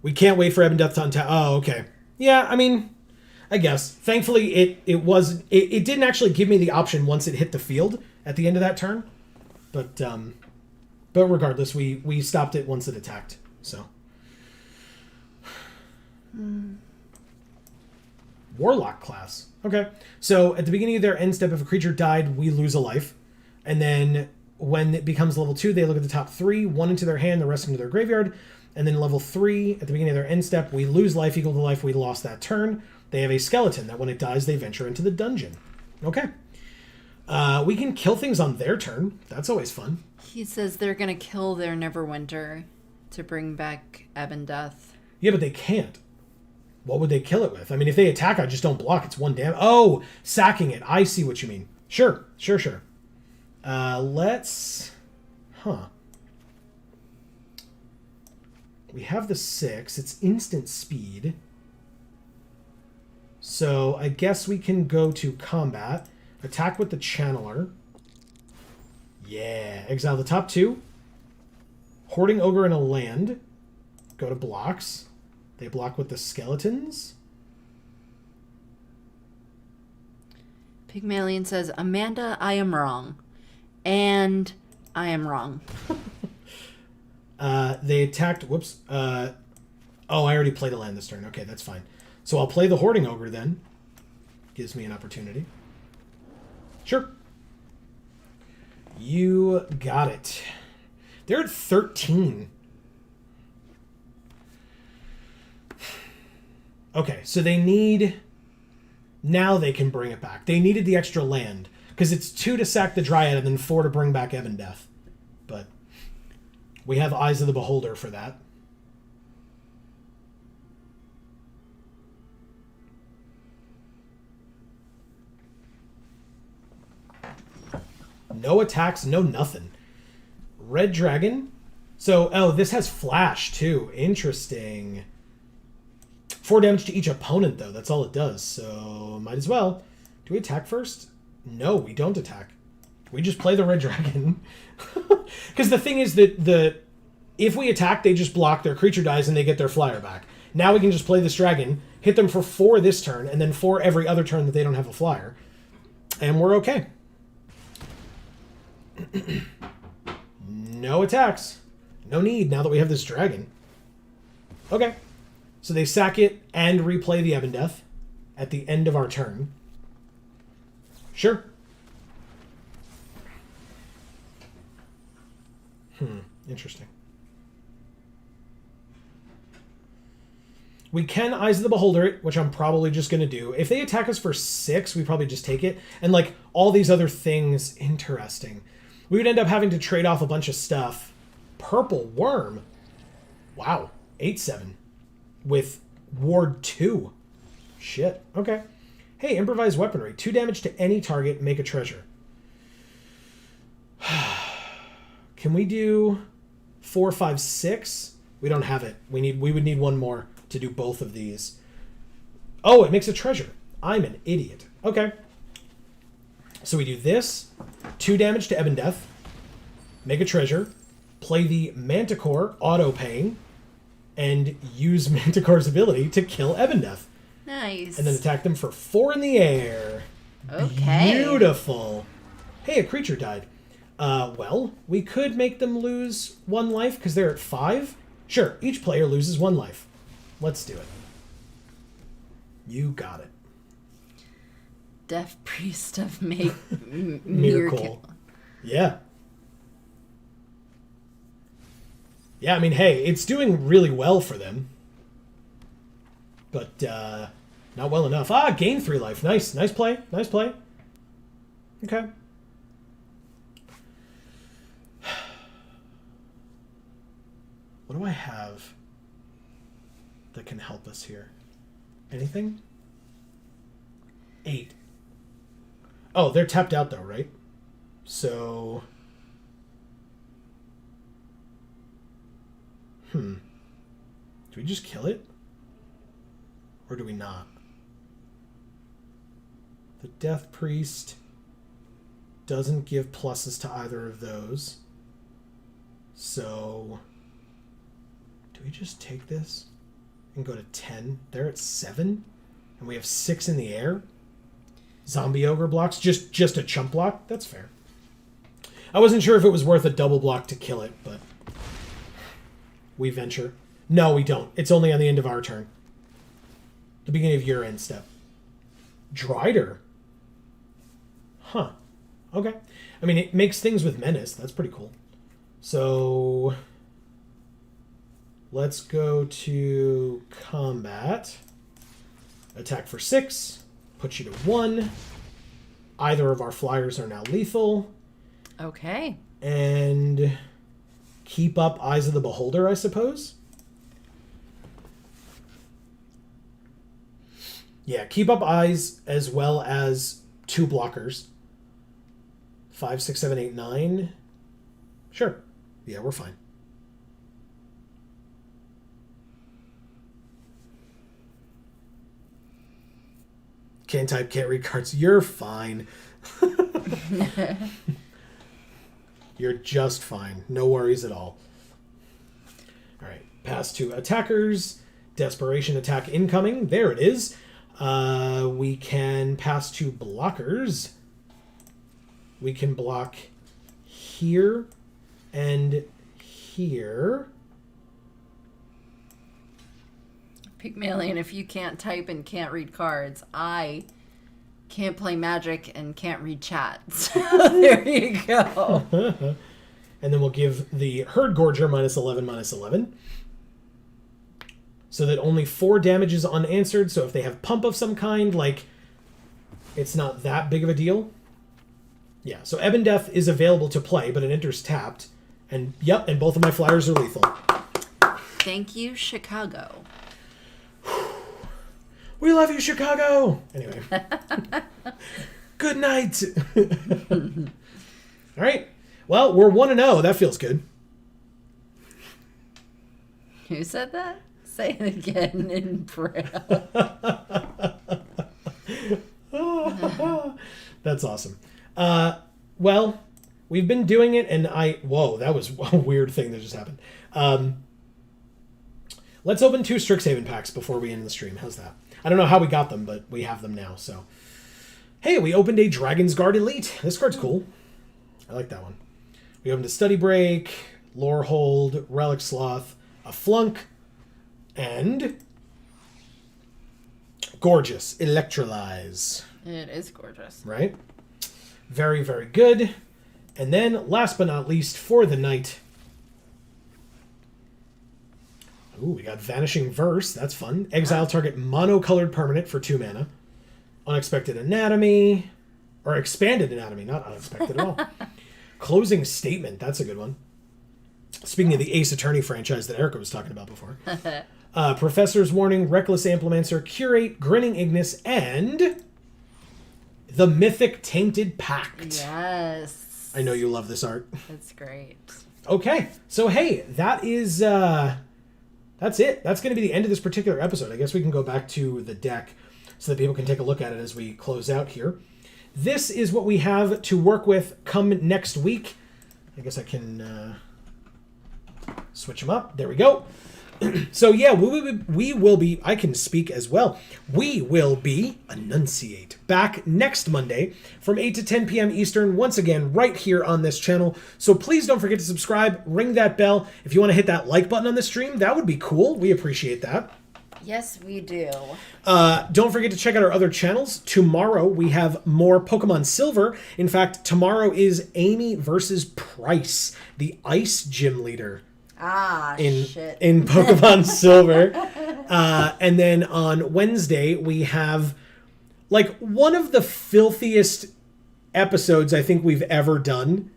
We can't wait for Ebb and Death to untap. Oh, okay. Yeah, I mean, I guess. Thankfully, it didn't actually give me the option once it hit the field at the end of that turn, but regardless, we stopped it once it attacked. So, Warlock class. Okay, so at the beginning of their end step, if a creature died, we lose a life, and then when it becomes level 2, they look at the top 3, 1 into their hand, the rest into their graveyard, and then level 3 at the beginning of their end step, we lose life equal to the life we lost that turn. They have a skeleton that when it dies, they venture into the dungeon. Okay. We can kill things on their turn. That's always fun.
He says they're going to kill their Neverwinter to bring back Ebb and Death.
Yeah, but they can't. What would they kill it with? I mean, if they attack, I just don't block. It's 1 damage. Oh, sacking it. I see what you mean. Sure. Let's... We have the 6. It's instant speed. So I guess we can go to combat. Attack with the Channeler. Yeah. Exile the top 2. Hoarding Ogre and a land. Go to blocks. They block with the skeletons.
Pygmalion says, Amanda, I am wrong. And I am wrong.
They attacked... Whoops. Oh, I already played a land this turn. Okay, that's fine. So I'll play the Hoarding Ogre then. Gives me an opportunity. Sure. You got it. They're at 13. Okay, so they need... Now they can bring it back. They needed the extra land. Because it's 2 to sack the Dryad and then 4 to bring back Ebon Death. But we have Eyes of the Beholder for that. No attacks, no nothing. Red Dragon. So, oh, this has Flash, too. Interesting. 4 damage to each opponent, though. That's all it does. So, might as well. Do we attack first? No, we don't attack. We just play the Red Dragon. Because the thing is that if we attack, they just block, their creature dies, and they get their flyer back. Now we can just play this dragon, hit them for 4 this turn, and then 4 every other turn that they don't have a flyer. And we're okay. No attacks. No need now that we have this dragon. Okay. So they sack it and replay the Ebon Death at the end of our turn. Sure. Interesting. We can Eyes of the Beholder it, which I'm probably just going to do. If they attack us for 6, we probably just take it. And, like, all these other things, interesting. We would end up having to trade off a bunch of stuff. Purple Worm. Wow. 8/7. With Ward 2. Shit. Okay. Hey, Improvised Weaponry. 2 damage to any target. Make a treasure. Can we do 4, 5, 6? We don't have it. We would need 1 more to do both of these. Oh, it makes a treasure. I'm an idiot. Okay. So we do this. 2 damage to Ebon Death. Make a treasure. Play the Manticore, auto-paying, and use Manticore's ability to kill Ebon Death.
Nice.
And then attack them for 4 in the air.
Okay.
Beautiful. Hey, a creature died. Well, we could make them lose 1 life because they're at 5. Sure, each player loses 1 life. Let's do it. You got it.
Death Priest of Miracle.
Miracle. Yeah. Yeah, I mean, hey, it's doing really well for them. But, not well enough. Ah, gain 3 life. Nice. Nice play. Nice play. Okay. What do I have that can help us here? Anything? 8. Oh, they're tapped out though, right? So... Do we just kill it? Or do we not? The Death Priest doesn't give pluses to either of those. So... do we just take this and go to 10? They're at 7? And we have 6 in the air? Zombie Ogre blocks? Just a chump block? That's fair. I wasn't sure if it was worth a double block to kill it, but... we venture. No, we don't. It's only on the end of our turn. The beginning of your end step. Drider. Huh. Okay. I mean, it makes things with Menace. That's pretty cool. So... let's go to combat. Attack for 6. Put you to 1. Either of our flyers are now lethal.
Okay.
And keep up Eyes of the Beholder, I suppose. Yeah, keep up Eyes as well as 2 blockers. 5, 6, 7, 8, 9. Sure. Yeah, we're fine. Can't type, can't read cards. You're fine. You're just fine. No worries at all. All right. Pass to attackers. Desperation attack incoming. There it is. We can pass to blockers. We can block here And here...
Pygmalion, if you can't type and can't read cards, I can't play Magic and can't read chat. So there you go.
And then we'll give the Herd Gorger -11/-11. So that only 4 damage is unanswered. So if they have pump of some kind, like, it's not that big of a deal. Yeah, so Ebon Death is available to play, but it enters tapped. And, yep, and both of my flyers are lethal.
Thank you, Chicago.
We love you, Chicago! Anyway. Good night! All right. Well, we're 1-0. That feels good.
Who said that? Say it again in Braille.
That's awesome. Well, we've been doing it, and whoa, that was a weird thing that just happened. Let's open 2 Strixhaven packs before we end the stream. How's that? I don't know how we got them, but we have them now, so. Hey, we opened a Dragon's Guard Elite. This card's cool. I like that one. We opened a Study Break, Lorehold, Relic Sloth, a Flunk, and gorgeous Electrolyze.
It is gorgeous.
Right? Very, very good. And then, last but not least, for the night. Ooh, we got Vanishing Verse. That's fun. Exile target monocolored permanent for 2 mana. Unexpected Anatomy. Or Expanded Anatomy, not unexpected at all. Closing Statement. That's a good one. Speaking of the Ace Attorney franchise that Erica was talking about before. Professor's Warning, Reckless Amplimancer, Curate, Grinning Ignis, and the Mythic Tainted Pact.
Yes.
I know you love this art.
It's great.
Okay, so hey, that is that's it. That's going to be the end of this particular episode. I guess we can go back to the deck so that people can take a look at it as we close out here. This is what we have to work with come next week. I guess I can switch them up. There we go. So yeah, we will be, I can speak as well. We will be, enunciate, back next Monday from 8 to 10 p.m. Eastern, once again, right here on this channel. So please don't forget to subscribe, ring that bell. If you want to hit that like button on the stream, that would be cool. We appreciate that.
Yes, we do.
Don't forget to check out our other channels. Tomorrow we have more Pokemon Silver. In fact, tomorrow is Amy versus Price, the Ice Gym Leader.
Shit.
In Pokemon Silver. And then on Wednesday, we have like one of the filthiest episodes I think we've ever done,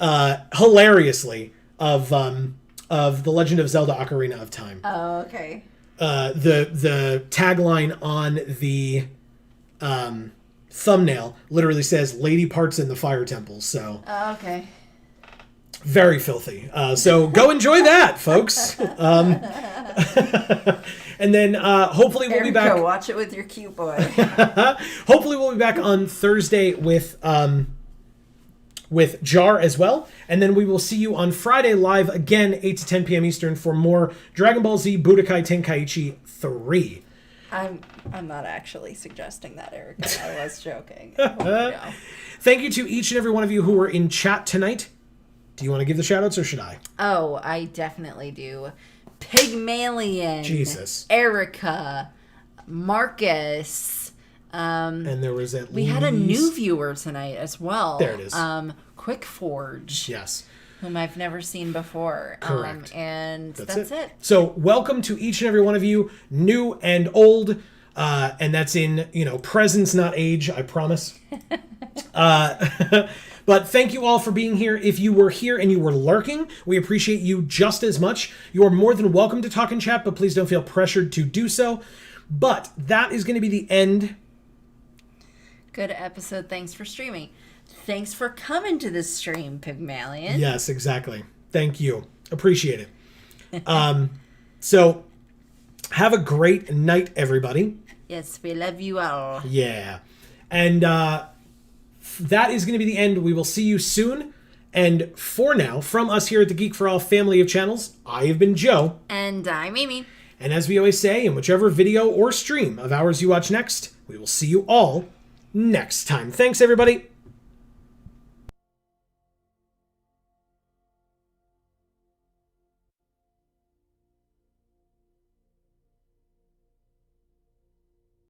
hilariously, of The Legend of Zelda Ocarina of Time.
Oh, okay.
The tagline on the thumbnail literally says "Lady Parts in the Fire Temple." So.
Oh, okay.
Very filthy. So go enjoy that, folks. And then hopefully we'll be back.
Watch it with your cute boy.
Hopefully we'll be back on Thursday with Jar as well. And then we will see you on Friday live again, 8 to 10 p.m. Eastern for more Dragon Ball Z Budokai Tenkaichi 3.
I'm not actually suggesting that, Erica. I was joking. I hope you know.
Thank you to each and every one of you who were in chat tonight. Do you want to give the shout-outs or should I?
Oh, I definitely do. Pygmalion.
Jesus.
Erica. Marcus.
And there was at
We had a new viewer tonight as well.
There it is.
Quick Forge.
Yes.
Whom I've never seen before.
Correct.
And that's it.
So welcome to each and every one of you, new and old. And that's in, presence, not age, I promise. But thank you all for being here. If you were here and you were lurking, we appreciate you just as much. You are more than welcome to talk and chat, but please don't feel pressured to do so. But that is going to be the end.
Good episode. Thanks for streaming. Thanks for coming to this stream, Pygmalion.
Yes, exactly. Thank you. Appreciate it. So have a great night, everybody.
Yes, we love you all.
Yeah. And that is going to be the end. We will see you soon. And for now, from us here at the Geek for All family of channels, I have been Joe.
And I'm Amy.
And as we always say, in whichever video or stream of ours you watch next, we will see you all next time. Thanks, everybody.